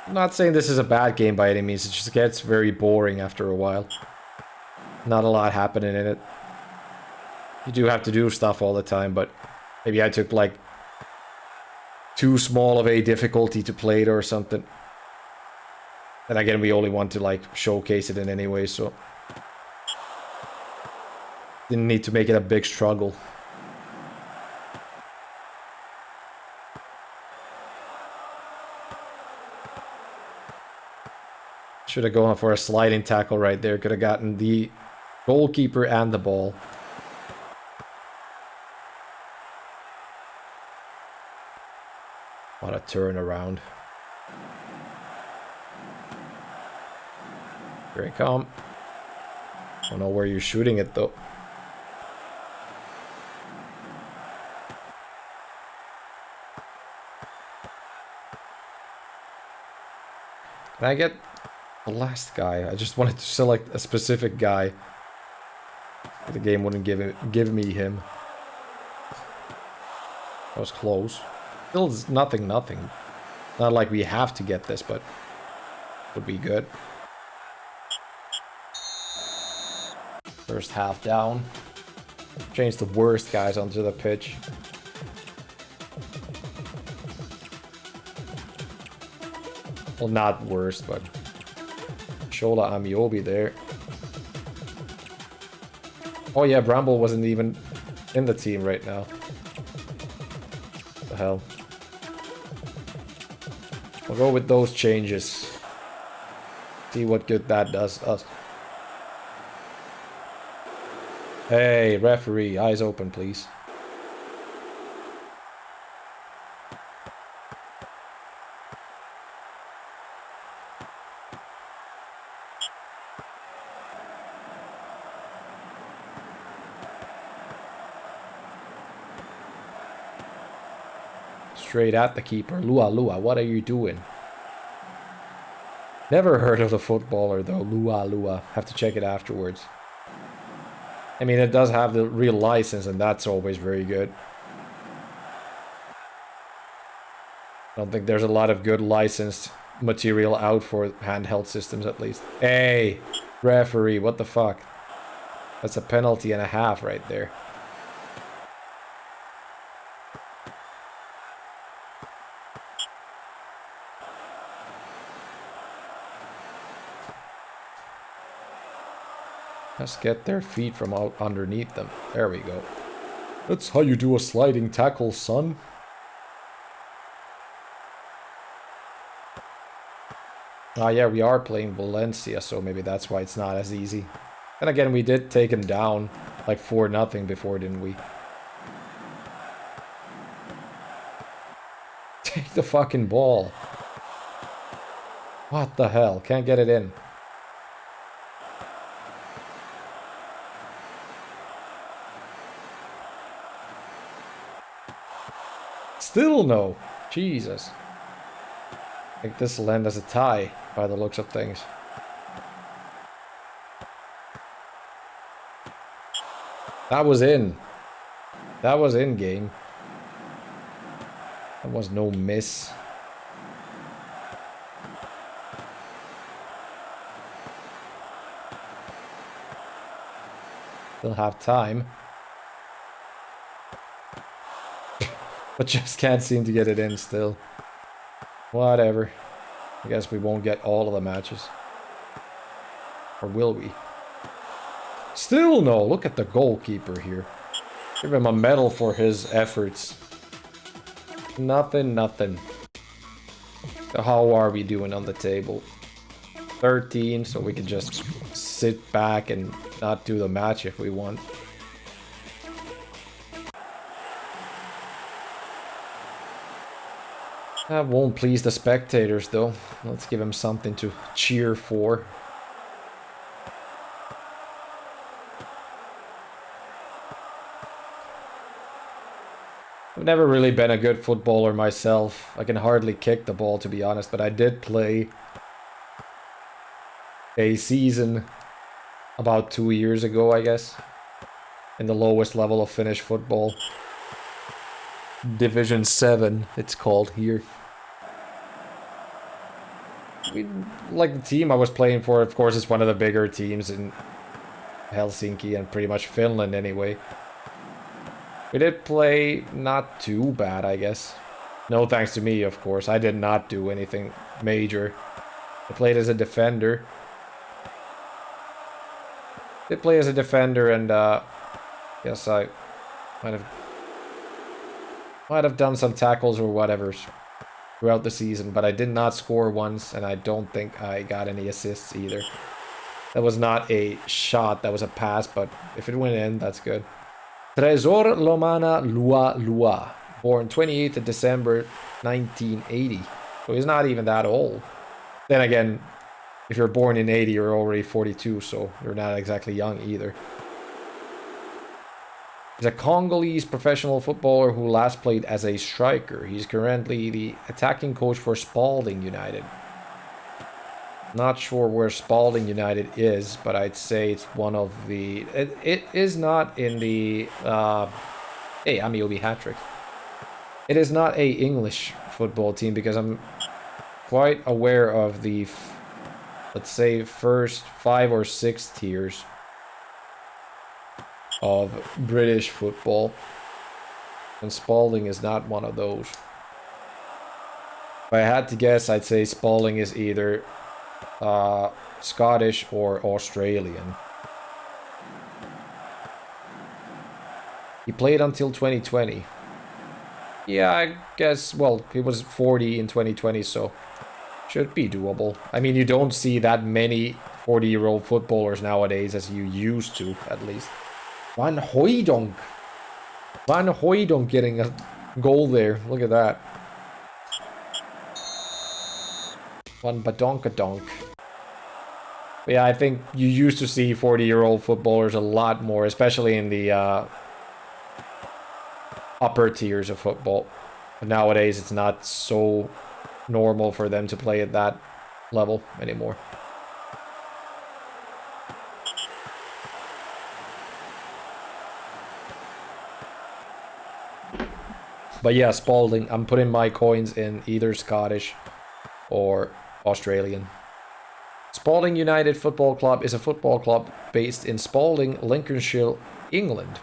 I'm not saying this is a bad game by any means, it just gets very boring after a while. Not a lot happening in it. You do have to do stuff all the time, but maybe I took like too small of a difficulty to play it or something. And again, we only want to like showcase it in any way, so didn't need to make it a big struggle. Should have gone for a sliding tackle right there. Could have gotten the goalkeeper and the ball. What a turnaround. Here I come. Don't know where you're shooting it though. Can I get the last guy? I just wanted to select a specific guy. The game wouldn't give me him. That was close. Still nothing. Not like we have to get this, but would be good. First half down. Change the worst guys onto the pitch. Well, not worst, but Shola Amiobi there. Oh yeah, Bramble wasn't even in the team right now. What the hell? We'll go with those changes. See what good that does us. Hey, referee, eyes open, please. Straight at the keeper. Lua, what are you doing? Never heard of the footballer though. Lua. Have to check it afterwards. I mean, it does have the real license, and that's always very good. I don't think there's a lot of good licensed material out for handheld systems, at least. Hey, referee, what the fuck? That's a penalty and a half right there. Just get their feet from out underneath them. There we go. That's how you do a sliding tackle, son. Ah, yeah, we are playing Valencia, so maybe that's why it's not as easy. And again, we did take him down like 4-0 before, didn't we? Take the fucking ball. What the hell? Can't get it in. Still no. Jesus. I think this will end as a tie by the looks of things. That was in. That was in game. That was no miss. Still have time. But just can't seem to get it in still. Whatever. I guess we won't get all of the matches. Or will we? Still no. Look at the goalkeeper here. Give him a medal for his efforts. Nothing, nothing. So how are we doing on the table? 13, so we can just sit back and not do the match if we want. That won't please the spectators though. Let's give him something to cheer for. I've never really been a good footballer myself. I can hardly kick the ball, to be honest, but I did play a season about 2 years ago, I guess, in the lowest level of Finnish football. Division 7, it's called here. Like the team I was playing for, of course, is one of the bigger teams in Helsinki and pretty much Finland anyway. We did play not too bad, I guess. No thanks to me, of course. I did not do anything major. I played as a defender. Did play as a defender, and yes, I might have done some tackles or whatever throughout the season, but I did not score once, and I don't think I got any assists either. That was not a shot, that was a pass, but if it went in, that's good. Tresor Lomana Lua Lua, born 28th of December 1980. So he's not even that old. Then again, if you're born in 80, you're already 42, so you're not exactly young either. He's a Congolese professional footballer who last played as a striker. He's currently the attacking coach for Spalding United. Not sure where Spalding United is, but I'd say it's one of the... It is not in the... Hey, Amiobi hat-trick. It is not a English football team, because I'm quite aware of the, let's say, first 5 or 6 tiers of British football. And Spalding is not one of those. If I had to guess, I'd say Spalding is either Scottish or Australian. He played until 2020. Yeah, I guess, well, he was 40 in 2020, so should be doable. I mean, you don't see that many 40-year-old footballers nowadays as you used to, at least. Van Hooijdonk. Van Hooijdonk getting a goal there. Look at that. Van Badonkadonk. Yeah, I think you used to see 40-year-old footballers a lot more, especially in the upper tiers of football. But nowadays, it's not so normal for them to play at that level anymore. But yeah, Spalding, I'm putting my coins in either Scottish or Australian. Spalding United Football Club is a football club based in Spalding, Lincolnshire, England.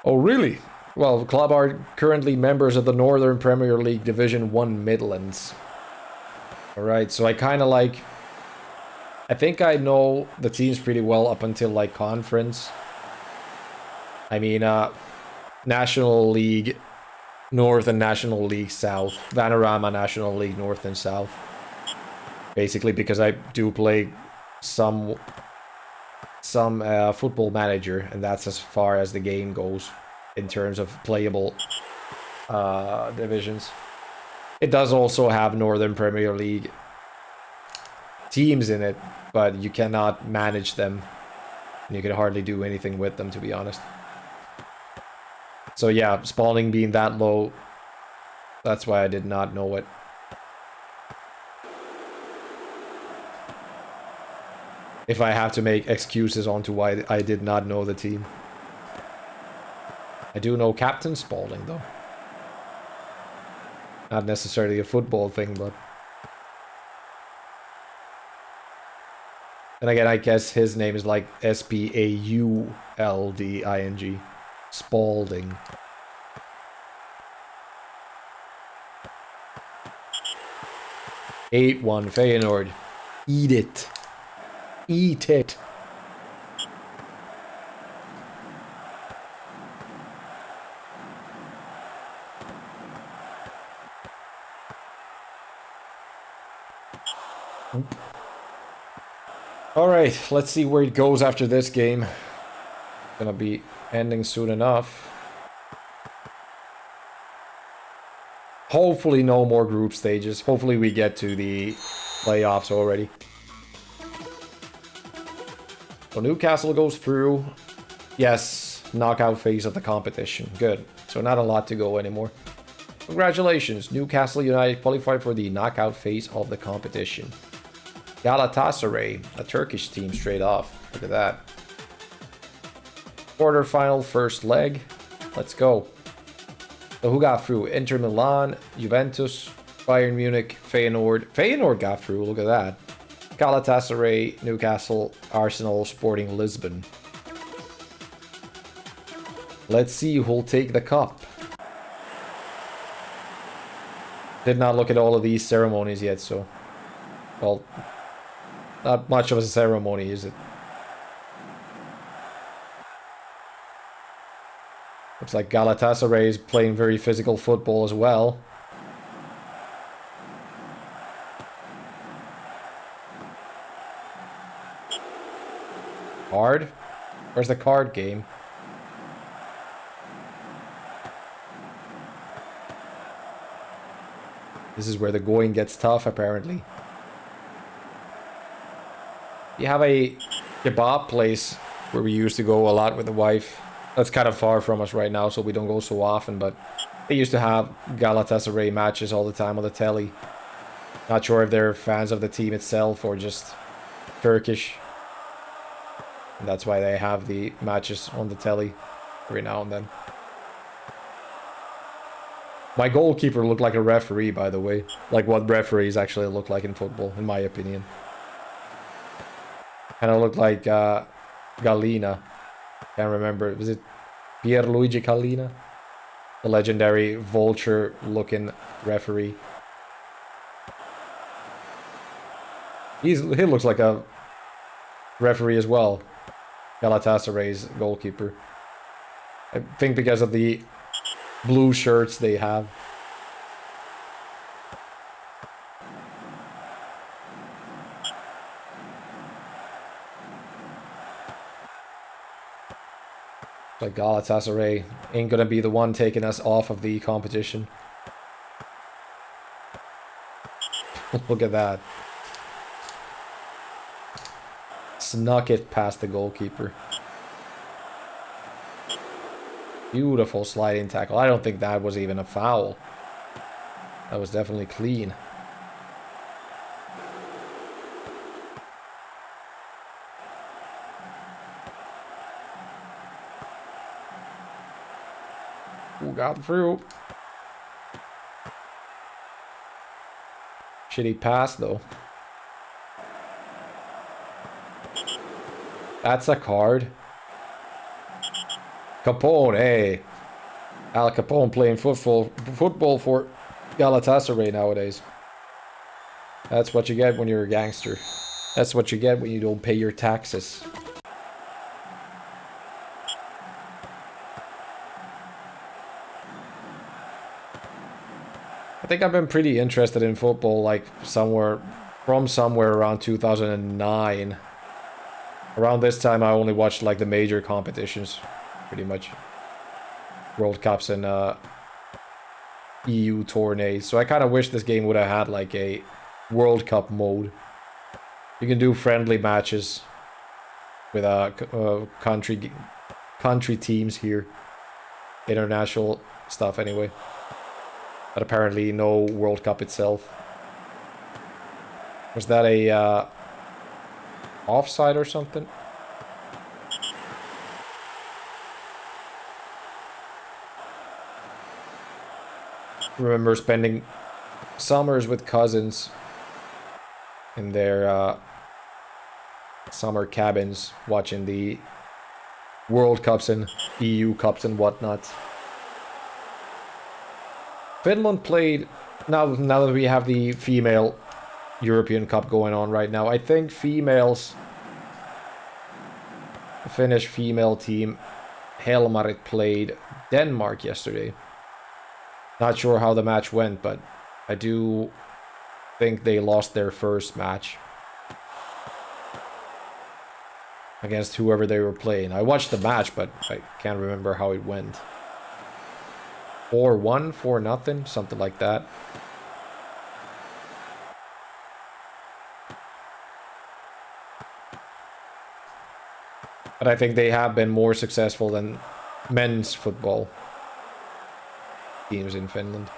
Oh, really? Well, the club are currently members of the Northern Premier League Division 1 Midlands. Alright, so I kind of like I think I know the teams pretty well up until like conference. I mean, National League North and National League South. Vanarama National League North and South. Basically because I do play some Football Manager, and that's as far as the game goes in terms of playable divisions. It does also have Northern Premier League teams in it, but you cannot manage them. And you can hardly do anything with them, to be honest. So yeah, Spalding being that low, that's why I did not know it. If I have to make excuses onto why I did not know the team. I do know Captain Spalding, though. Not necessarily a football thing, but... And again, I guess his name is like Spaulding. Spalding. (8-1) Feyenoord. Eat it. Eat it. Alright, let's see where it goes after this game. Gonna be ending soon enough. Hopefully no more group stages. Hopefully we get to the playoffs already. So Newcastle goes through. Yes, knockout phase of the competition. Good. So not a lot to go anymore. Congratulations, Newcastle United qualified for the knockout phase of the competition. Galatasaray, a Turkish team straight off. Look at that. Quarterfinal first leg. Let's go. So who got through? Inter Milan, Juventus, Bayern Munich, Feyenoord. Feyenoord got through, look at that. Galatasaray, Newcastle, Arsenal, Sporting Lisbon. Let's see who'll take the cup. Did not look at all of these ceremonies yet, so... Well, not much of a ceremony, is it? Looks like Galatasaray is playing very physical football as well. Card? Where's the card game? This is where the going gets tough, apparently. You have a kebab place where we used to go a lot with the wife. That's kind of far from us right now, so we don't go so often, but they used to have Galatasaray matches all the time on the telly. Not sure if they're fans of the team itself or just Turkish. And that's why they have the matches on the telly every now and then. My goalkeeper looked like a referee, by the way. Like what referees actually look like in football, in my opinion. Kind of looked like Gallina. Can't remember. Was it Pierluigi Gallina? The legendary vulture-looking referee. He looks like a referee as well. Galatasaray's goalkeeper. I think because of the blue shirts they have. Like Galatasaray ain't gonna be the one taking us off of the competition. Look at that. Snuck it past the goalkeeper. Beautiful sliding tackle. I don't think that was even a foul. That was definitely clean. Who got through? Shitty pass though. That's a card. Capone, hey. Al Capone playing football for Galatasaray nowadays. That's what you get when you're a gangster. That's what you get when you don't pay your taxes. I think I've been pretty interested in football, like somewhere around 2009. Around this time, I only watched like the major competitions, pretty much. World Cups and EU tourneys. So I kind of wish this game would have had like a World Cup mode. You can do friendly matches with country teams here. International stuff anyway. But apparently no World Cup itself. Was that a offside or something? Remember spending summers with cousins in their summer cabins watching the World Cups and EU Cups and whatnot. Finland played, now that we have the female European Cup going on right now, I think the Finnish female team, Helmarit, played Denmark yesterday. Not sure how the match went, but I do think they lost their first match against whoever they were playing. I watched the match, but I can't remember how it went. 4-1, 4-0, something like that. But I think they have been more successful than men's football teams in Finland.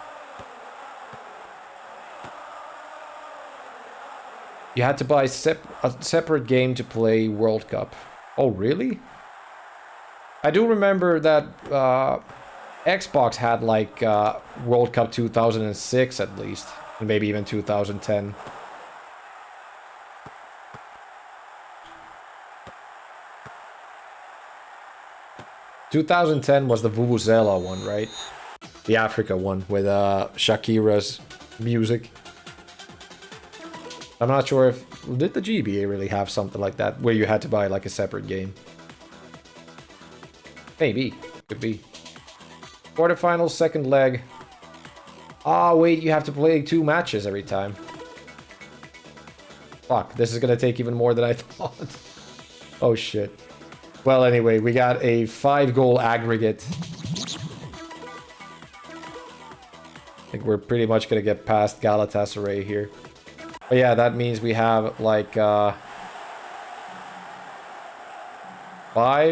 You had to buy a separate game to play World Cup. Oh, really? I do remember that Xbox had like World Cup 2006 at least, and maybe even 2010. ...2010 was the Vuvuzela one, right? The Africa one with Shakira's music. I'm not sure if... Did the GBA really have something like that, where you had to buy like a separate game? Maybe. Could be. Quarterfinals, second leg. Ah, wait, you have to play 2 matches every time. Fuck, this is gonna take even more than I thought. Oh shit. Well, anyway, we got a 5-goal aggregate. I think we're pretty much gonna get past Galatasaray here. But yeah, that means we have like 5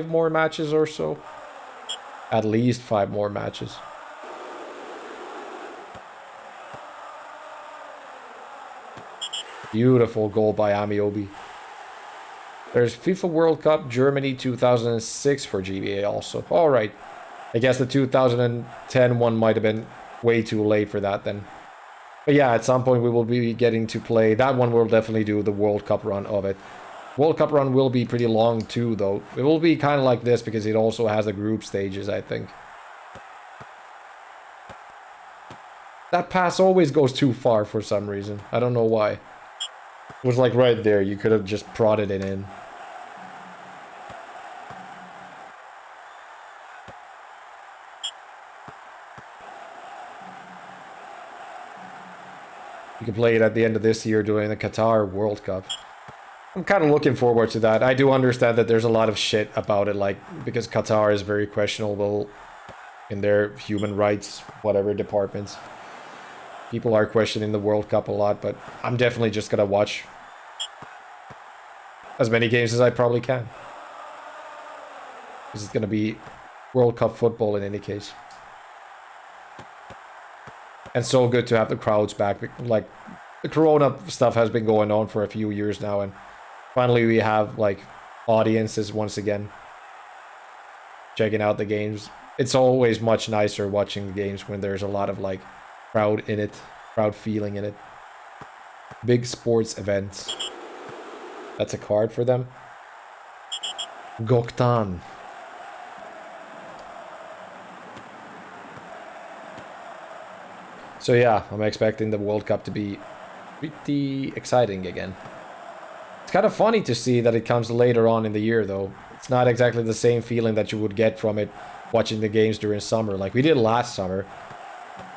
more matches or so. At least 5 more matches. Beautiful goal by Amiobi. There's FIFA World Cup Germany 2006 for GBA also. Alright. I guess the 2010 one might have been way too late for that then. But yeah, at some point we will be getting to play. That one will definitely do the World Cup run of it. World Cup run will be pretty long too, though. It will be kind of like this because it also has the group stages, I think. That pass always goes too far for some reason. I don't know why. It was like right there. You could have just prodded it in. You can play it at the end of this year during the Qatar World Cup. I'm kind of looking forward to that. I do understand that there's a lot of shit about it, like, because Qatar is very questionable in their human rights, whatever departments. People are questioning the World Cup a lot, but I'm definitely just gonna watch as many games as I probably can. This is gonna be World Cup football in any case. And so good to have the crowds back. Like, the Corona stuff has been going on for a few years now, and finally we have, like, audiences once again checking out the games. It's always much nicer watching the games when there's a lot of, like, crowd in it, crowd feeling in it. Big sports events. That's a card for them. Goktan. So yeah, I'm expecting the World Cup to be pretty exciting again. It's kind of funny to see that it comes later on in the year, though. It's not exactly the same feeling that you would get from it watching the games during summer, like we did last summer.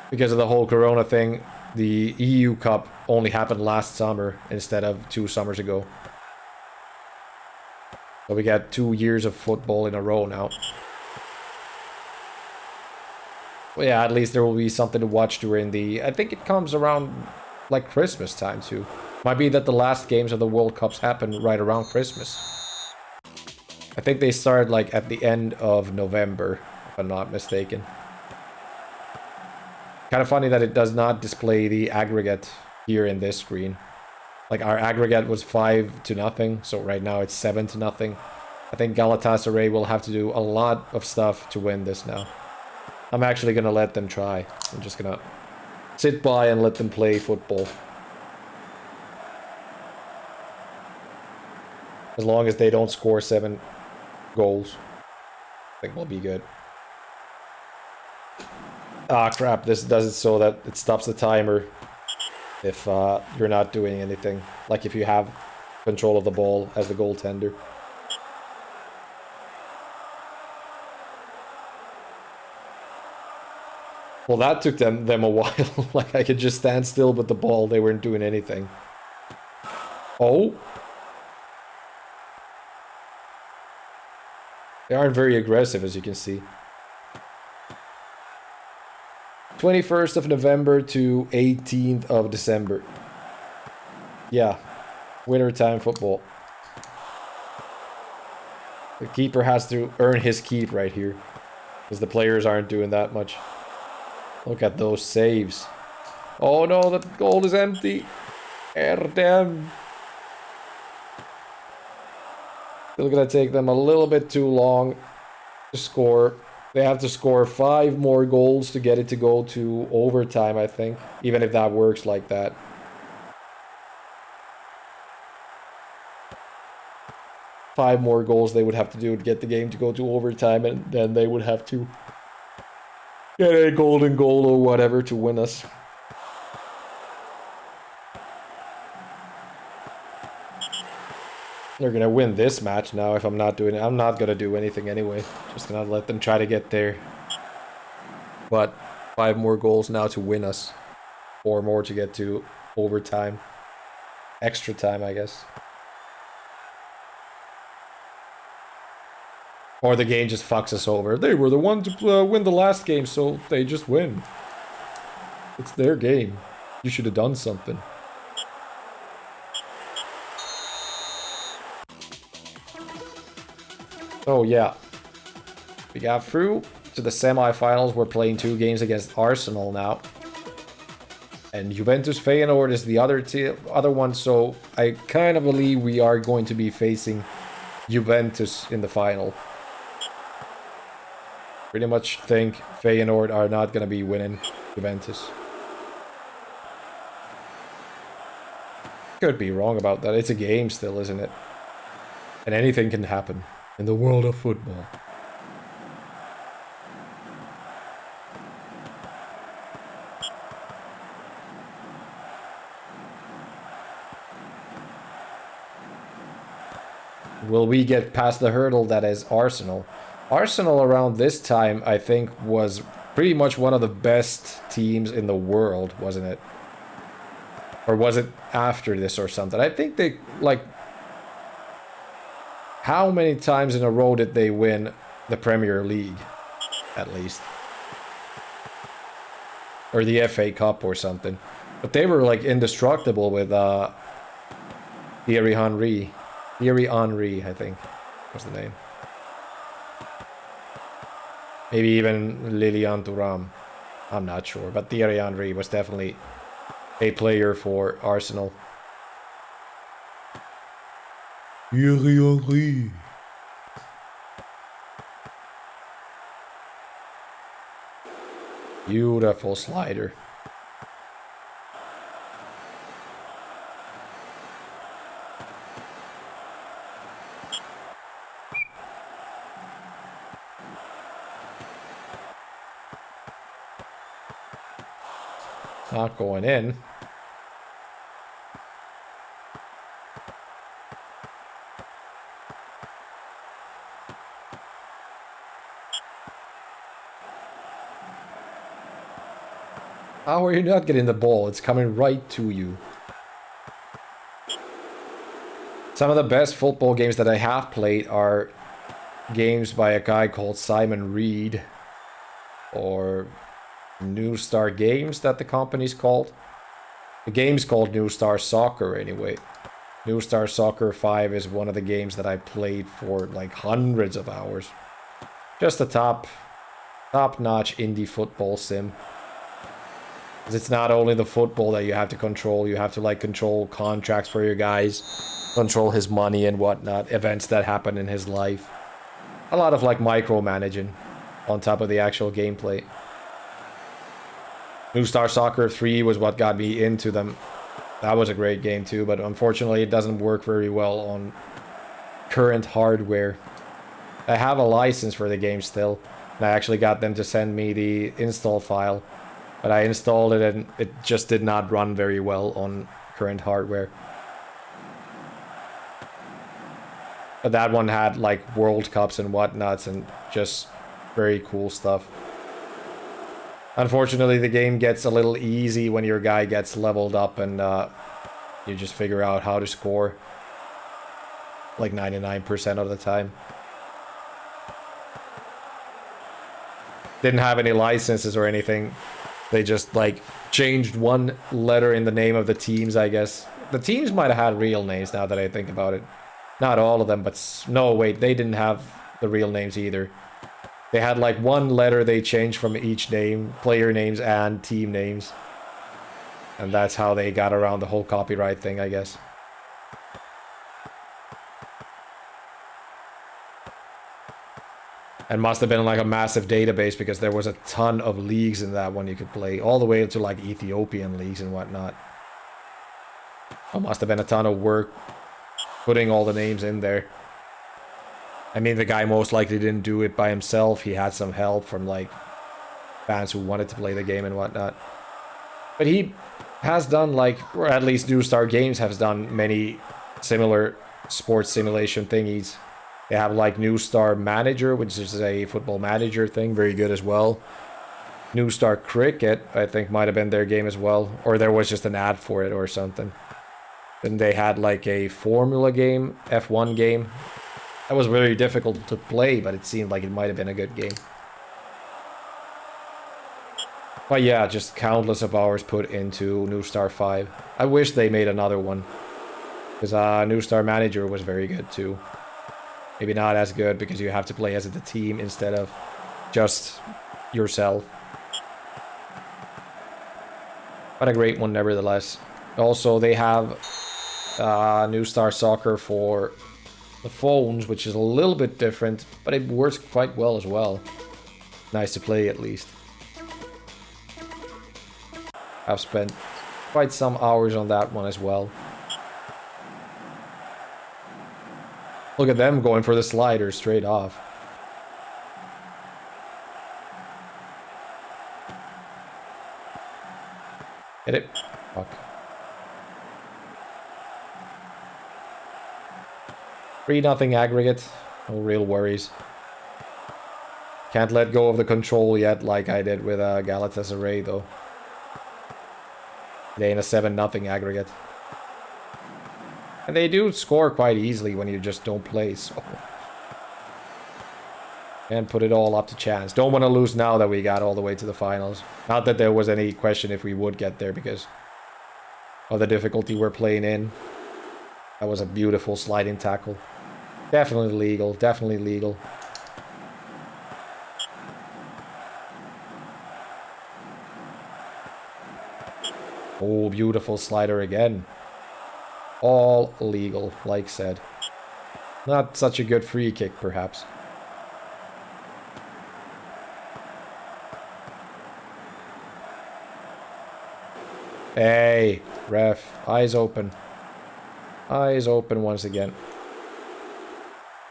Because of the whole Corona thing, the EU Cup only happened last summer instead of 2 summers ago. So we got 2 years of football in a row now. Well, yeah, at least there will be something to watch during the... I think it comes around like Christmas time too. Might be that the last games of the World Cups happen right around Christmas. I think they start like at the end of November, if I'm not mistaken. Kind of funny that it does not display the aggregate here in this screen. Like our aggregate was 5-0, so right now it's 7-0. I think Galatasaray will have to do a lot of stuff to win this now. I'm actually gonna let them try. I'm just gonna sit by and let them play football. As long as they don't score 7 goals, I think we'll be good. Ah, crap, this does it so that it stops the timer if you're not doing anything. Like if you have control of the ball as the goaltender. Well, that took them a while. Like I could just stand still with the ball, they weren't doing anything. Oh. They aren't very aggressive, as you can see. 21st of November to 18th of December. Yeah. Wintertime football. The keeper has to earn his keep right here. Because the players aren't doing that much. Look at those saves. Oh no, the goal is empty. Damn. Still gonna take them a little bit too long to score. They have to score 5 more goals to get it to go to overtime, I think. Even if that works like that. Five more goals they would have to do to get the game to go to overtime, and then they would have to get a golden goal or whatever to win us. They're gonna win this match now if I'm not doing it. I'm not gonna do anything anyway. Just gonna let them try to get there. But 5 more goals now to win us. 4 more to get to overtime. Extra time, I guess. Or the game just fucks us over. They were the one to win the last game, so they just win. It's their game. You should have done something. Oh yeah. We got through to the semi-finals. We're playing 2 games against Arsenal now. And Juventus Feyenoord is the other one, so I kind of believe we are going to be facing Juventus in the final. Pretty much think Feyenoord are not going to be winning Juventus. Could be wrong about that. It's a game still, isn't it? And anything can happen in the world of football. Will we get past the hurdle that is Arsenal? Arsenal around this time, I think, was pretty much one of the best teams in the world, wasn't it? Or was it after this or something? I think they, like... How many times in a row did they win the Premier League? At least. Or the FA Cup or something. But they were, like, indestructible with, Thierry Henry. Thierry Henry, I think, was the name. Maybe even Lilian Thuram. I'm not sure, but Thierry Henry was definitely a player for Arsenal. Thierry Henry. Beautiful slider. Not going in. How are you not getting the ball? It's coming right to you. Some of the best football games that I have played are games by a guy called Simon Reed, or New Star Games, that the company's called. The game's called New Star Soccer anyway. New Star Soccer 5 is one of the games that I played for like hundreds of hours. Just a top-notch indie football sim. Because it's not only the football that you have to control, you have to like control contracts for your guys, control his money and whatnot, events that happen in his life. A lot of like micromanaging on top of the actual gameplay. New Star Soccer 3 was what got me into them. That was a great game too, but unfortunately it doesn't work very well on current hardware. I have a license for the game still, and I actually got them to send me the install file, but I installed it and it just did not run very well on current hardware. But that one had like World Cups and whatnots and just very cool stuff. Unfortunately, the game gets a little easy when your guy gets leveled up and you just figure out how to score like 99% of the time. Didn't have any licenses or anything. They just like changed one letter in the name of the teams, I guess. The teams might have had real names now that I think about it. Not all of them, but no, wait, they didn't have the real names either. They had like one letter they changed from each name, player names and team names. And that's how they got around the whole copyright thing, I guess. And must have been like a massive database because there was a ton of leagues in that one you could play, all the way to like Ethiopian leagues and whatnot. It must have been a ton of work putting all the names in there. I mean, the guy most likely didn't do it by himself. He had some help from like fans who wanted to play the game and whatnot. But he has done like, or at least New Star Games has done many similar sports simulation thingies. They have like New Star Manager, which is a football manager thing, very good as well. New Star Cricket, I think, might have been their game as well, or there was just an ad for it or something. Then they had like a Formula game, F1 game. That was very difficult to play, but it seemed like it might have been a good game. But yeah, just countless of hours put into New Star 5. I wish they made another one, because New Star Manager was very good too. Maybe not as good because you have to play as a team instead of just yourself. But a great one nevertheless. Also, they have New Star Soccer for the phones, which is a little bit different, but it works quite well as well. Nice to play at least. I've spent quite some hours on that one as well. Look at them going for the slider straight off. Hit it. Fuck. 3-0 aggregate. No real worries. Can't let go of the control yet like I did with Galatasaray though. They ain't a 7-0 aggregate. And they do score quite easily when you just don't play, so... And put it all up to chance. Don't want to lose now that we got all the way to the finals. Not that there was any question if we would get there because of the difficulty we're playing in. That was a beautiful sliding tackle. Definitely legal, definitely legal. Oh, beautiful slider again. All legal, like said. Not such a good free kick, perhaps. Hey, ref, eyes open. Eyes open once again.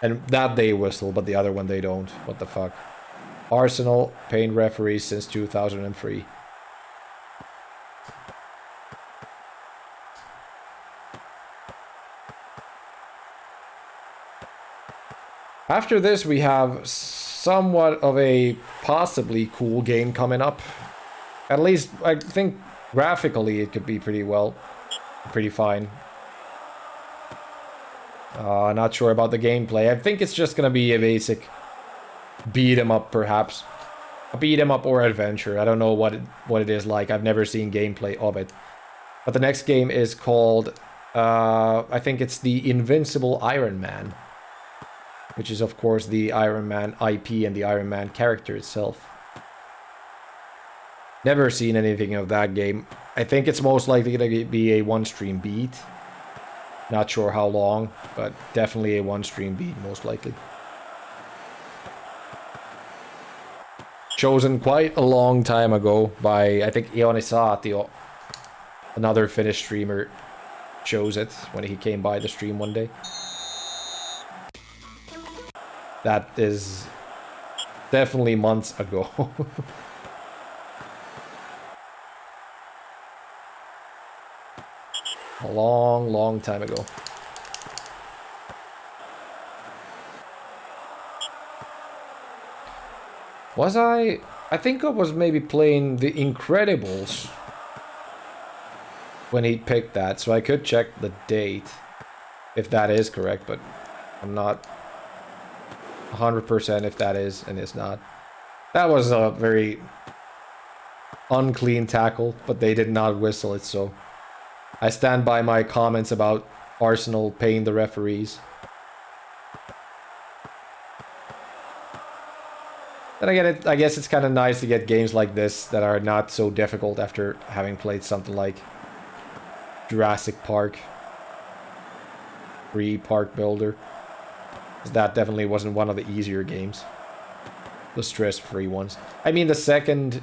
And that they whistle, but the other one they don't. What the fuck? Arsenal paying referees since 2003. After this, we have somewhat of a possibly cool game coming up. At least, I think graphically it could be pretty fine. Not sure about the gameplay. I think it's just gonna be a basic beat 'em up, perhaps. A beat 'em up or adventure. I don't know what it is like. I've never seen gameplay of it. But the next game is called, I think it's the Invincible Iron Man, which is of course the Iron Man IP and the Iron Man character itself. Never seen anything of that game. I think it's most likely gonna be a one-stream beat. Not sure how long, but definitely a one-stream beat, most likely. Chosen quite a long time ago by, I think, Ionisati, another Finnish streamer, chose it when he came by the stream one day. That is definitely months ago. A long, long time ago. Was I think I was maybe playing The Incredibles when he picked that, so I could check the date if that is correct, but I'm not 100% if that is and is not. That was a very unclean tackle, but they did not whistle it, so I stand by my comments about Arsenal paying the referees. Then again, I guess it's kind of nice to get games like this that are not so difficult after having played something like Jurassic Park, Park Builder. That definitely wasn't one of the easier games. The stress-free ones. I mean, the second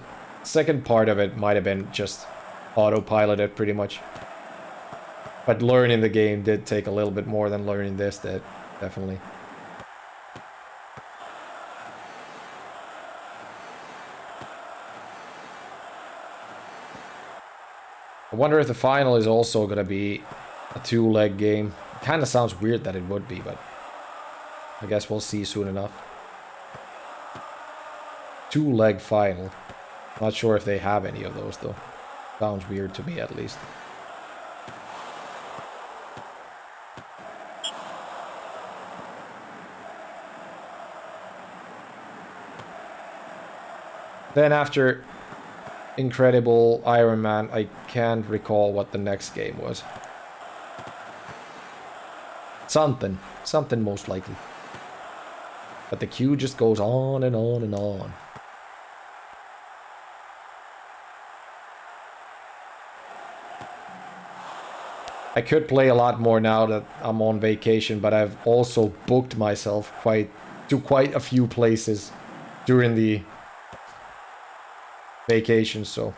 part of it might have been just autopiloted pretty much. But learning the game did take a little bit more than learning this did, definitely. I wonder if the final is also going to be a two-leg game. It kind of sounds weird that it would be, but I guess we'll see soon enough. Two-leg final. Not sure if they have any of those, though. Sounds weird to me, at least. Then after Incredible Iron Man, I can't recall what the next game was. Something most likely. But the queue just goes on and on and on. I could play a lot more now that I'm on vacation, but I've also booked myself to quite a few places during the vacation, so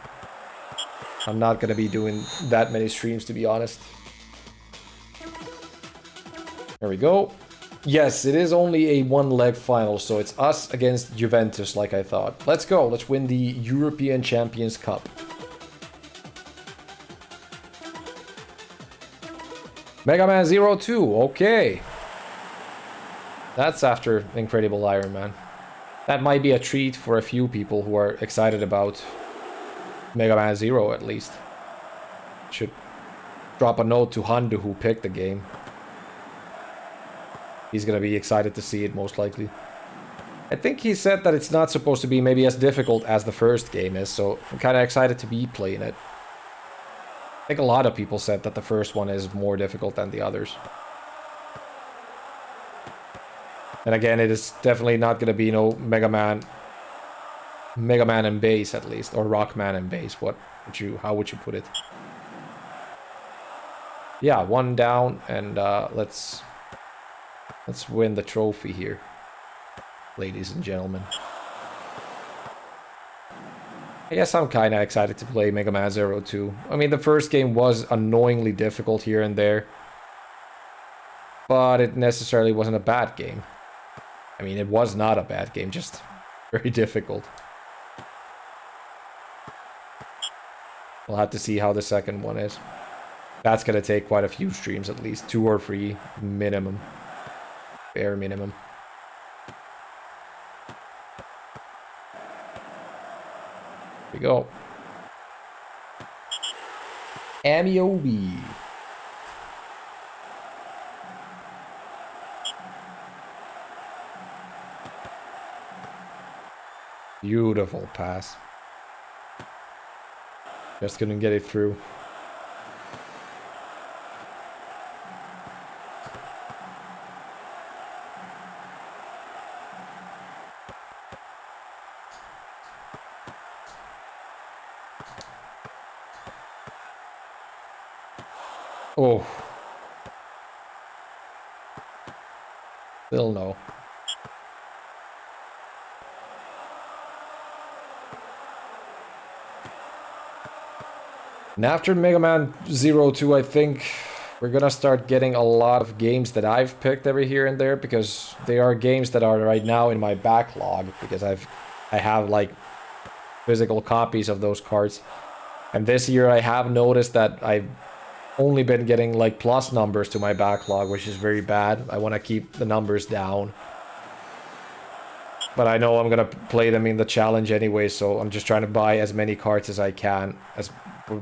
I'm not gonna be doing that many streams, to be honest. There we go. Yes, it is only a one-leg final, so it's us against Juventus, like I thought. Let's go. Let's win the European Champions Cup. Mega Man 02, okay. That's after Incredible Iron Man. That might be a treat for a few people who are excited about Mega Man 0, at least. Should drop a note to Handu, who picked the game. He's gonna be excited to see it, most likely. I think he said that it's not supposed to be maybe as difficult as the first game is, so I'm kind of excited to be playing it. I think a lot of people said that the first one is more difficult than the others. And again, it is definitely not going to be no Mega Man and bass, at least, or Rockman and bass. How would you put it? Yeah, one down, and let's win the trophy here, ladies and gentlemen. I guess I'm kind of excited to play Mega Man 02. I mean, the first game was annoyingly difficult here and there, but it necessarily wasn't a bad game. I mean, it was not a bad game, just very difficult. We'll have to see how the second one is. That's going to take quite a few streams, at least 2 or 3 minimum. Bare minimum. Here we go. Amiobi. Beautiful pass. Just couldn't get it through. Oh. Still no. And after Mega Man 02, I think we're gonna start getting a lot of games that I've picked every here and there, because they are games that are right now in my backlog, because I have like physical copies of those cards. And this year I have noticed that I've only been getting like plus numbers to my backlog, which is very bad. I want to keep the numbers down. But I know I'm gonna play them in the challenge anyway, so I'm just trying to buy as many cards as I can. As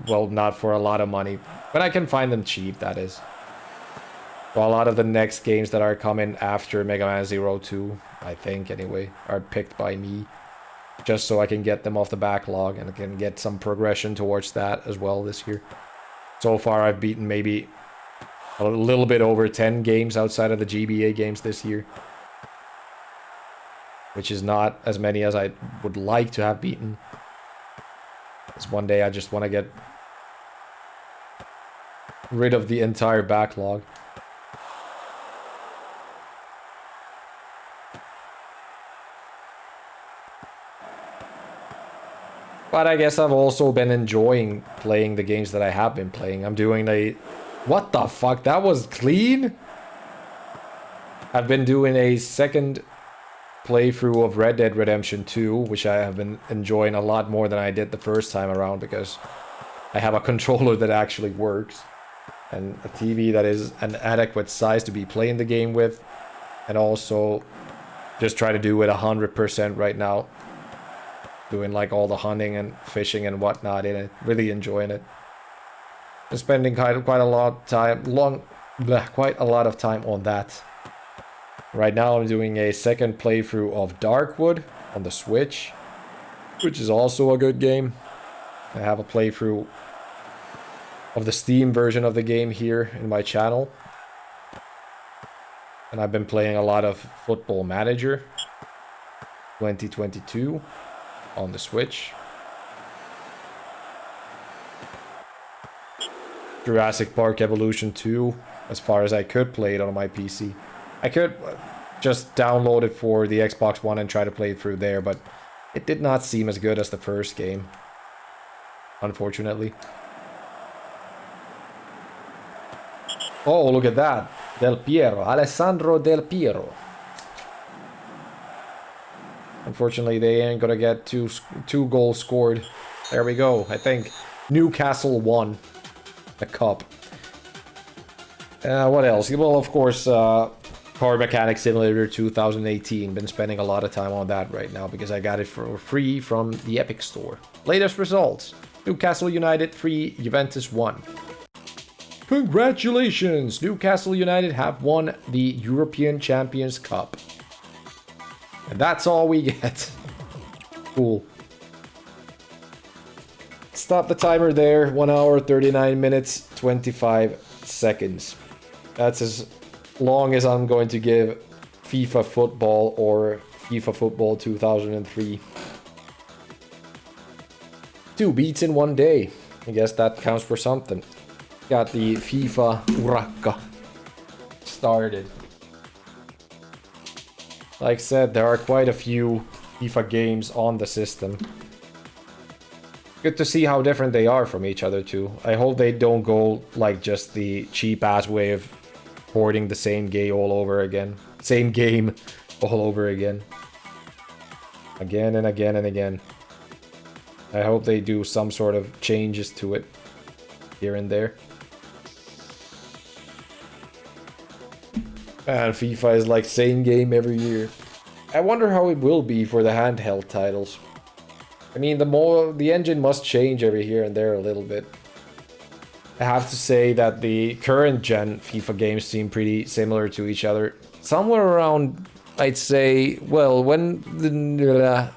well, not for a lot of money, but I can find them cheap, that is. So a lot of the next games that are coming after Mega Man 02, I think anyway, are picked by me. Just so I can get them off the backlog and I can get some progression towards that as well this year. So far I've beaten maybe a little bit over 10 games outside of the GBA games this year. Which is not as many as I would like to have beaten. Because one day I just want to get rid of the entire backlog. But I guess I've also been enjoying playing the games that I have been playing. I'm doing a... What the fuck? That was clean? I've been doing a second playthrough of Red Dead Redemption 2, which I have been enjoying a lot more than I did the first time around, because I have a controller that actually works. And a TV that is an adequate size to be playing the game with. And also just try to do it 100% right now. Doing like all the hunting and fishing and whatnot in it. Really enjoying it. I'm spending quite a lot of time, quite a lot of time on that. Right now I'm doing a second playthrough of Darkwood on the Switch, which is also a good game. I have a playthrough of the Steam version of the game here in my channel. And I've been playing a lot of Football Manager 2022 on the Switch. Jurassic Park Evolution 2, as far as I could play it on my PC. I could just download it for the Xbox One and try to play it through there, but it did not seem as good as the first game, unfortunately. Oh, look at that. Del Piero. Alessandro Del Piero. Unfortunately, they ain't gonna get two goals scored. There we go, I think. Newcastle won the cup. What else? Well, of course, Car Mechanic Simulator 2018. Been spending a lot of time on that right now because I got it for free from the Epic Store. Latest results. Newcastle United 3, Juventus 1. Congratulations! Newcastle United have won the European Champions Cup. And that's all we get. Cool. Stop the timer there. 1 hour, 39 minutes, 25 seconds. That's as long as I'm going to give FIFA Football or FIFA Football 2003. 2 beats in 1 day. I guess that counts for something. Got the FIFA Urakka started. Like I said, there are quite a few FIFA games on the system. Good to see how different they are from each other too. I hope they don't go like just the cheap ass way of porting the same game all over again. Same game all over again. Again and again and again. I hope they do some sort of changes to it here and there. And FIFA is like same game every year. I wonder how it will be for the handheld titles. I mean, the engine must change every here and there a little bit. I have to say that the current gen FIFA games seem pretty similar to each other. Somewhere around, I'd say, well, when the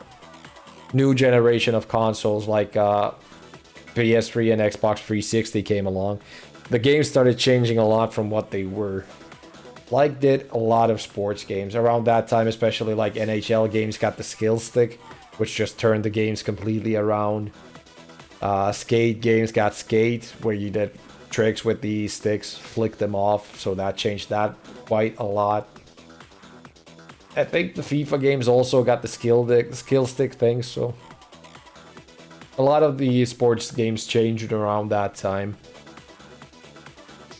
new generation of consoles like PS3 and Xbox 360 came along, the games started changing a lot from what they were. Like did a lot of sports games. Around that time, especially like NHL games got the skill stick, which just turned the games completely around. Skate games got Skate, where you did tricks with the sticks, flick them off, so that changed that quite a lot. I think the FIFA games also got the skill stick thing, so a lot of the sports games changed around that time.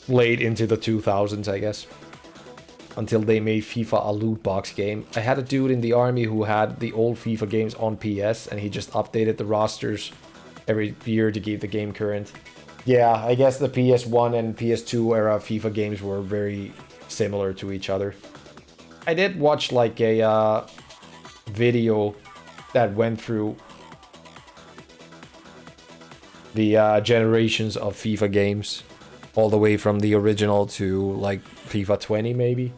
Late into the 2000s, I guess. Until they made FIFA a loot box game. I had a dude in the army who had the old FIFA games on PS, and he just updated the rosters every year to keep the game current. Yeah, I guess the PS1 and PS2 era FIFA games were very similar to each other. I did watch like a video that went through the generations of FIFA games, all the way from the original to like FIFA 20 maybe.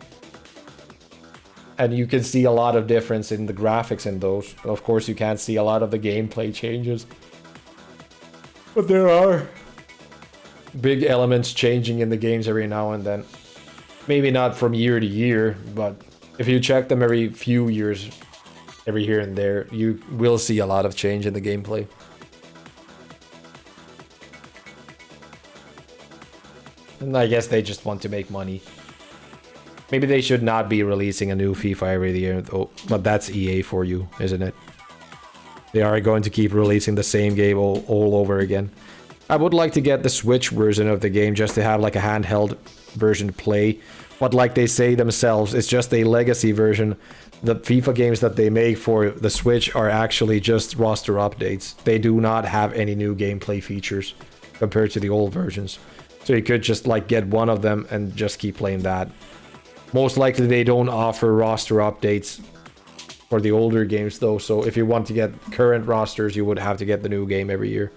And you can see a lot of difference in the graphics in those. Of course, you can't see a lot of the gameplay changes. But there are big elements changing in the games every now and then. Maybe not from year to year, but if you check them every few years, every here and there, you will see a lot of change in the gameplay. And I guess they just want to make money. Maybe they should not be releasing a new FIFA every year, though, but that's EA for you, isn't it? They are going to keep releasing the same game all over again. I would like to get the Switch version of the game just to have like a handheld version to play. But like they say themselves, it's just a legacy version. The FIFA games that they make for the Switch are actually just roster updates. They do not have any new gameplay features compared to the old versions. So you could just like get one of them and just keep playing that. Most likely they don't offer roster updates for the older games though, so if you want to get current rosters, you would have to get the new game every year.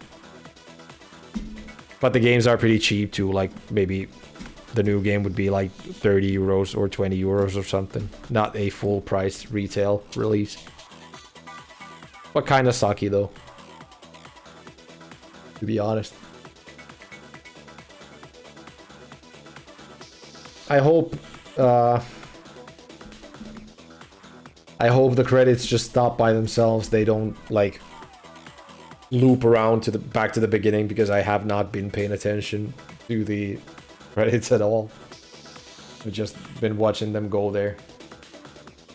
But the games are pretty cheap too, like maybe the new game would be like 30 euros or 20 euros or something. Not a full price retail release. But kind of sucky though, to be honest. I hope the credits just stop by themselves. They don't like loop around to the back to the beginning, because I have not been paying attention to the credits at all. I've just been watching them go there.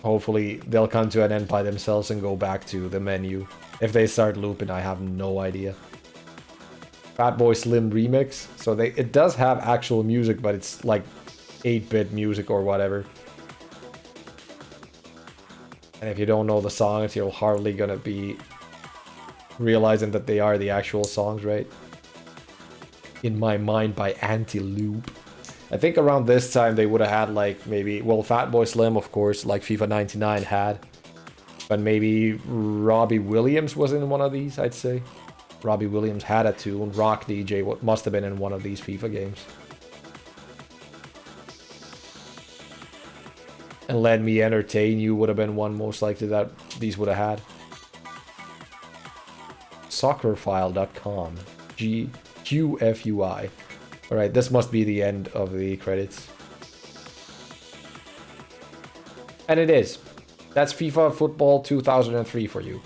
Hopefully they'll come to an end by themselves and go back to the menu. If they start looping, I have no idea. Fatboy Slim remix. So it does have actual music, but it's like 8-bit music or whatever. And if you don't know the songs, you're hardly gonna be realizing that they are the actual songs, right? In My Mind by Anti-Loop. I think around this time they would have had like maybe, well, Fatboy Slim of course, like FIFA 99 had. But maybe Robbie Williams was in one of these, I'd say. Robbie Williams had a tune. Rock DJ must have been in one of these FIFA games. And Let Me Entertain You would have been one most likely that these would have had. Soccerfile.com. GQFUI. Alright, this must be the end of the credits. And it is. That's FIFA Football 2003 for you.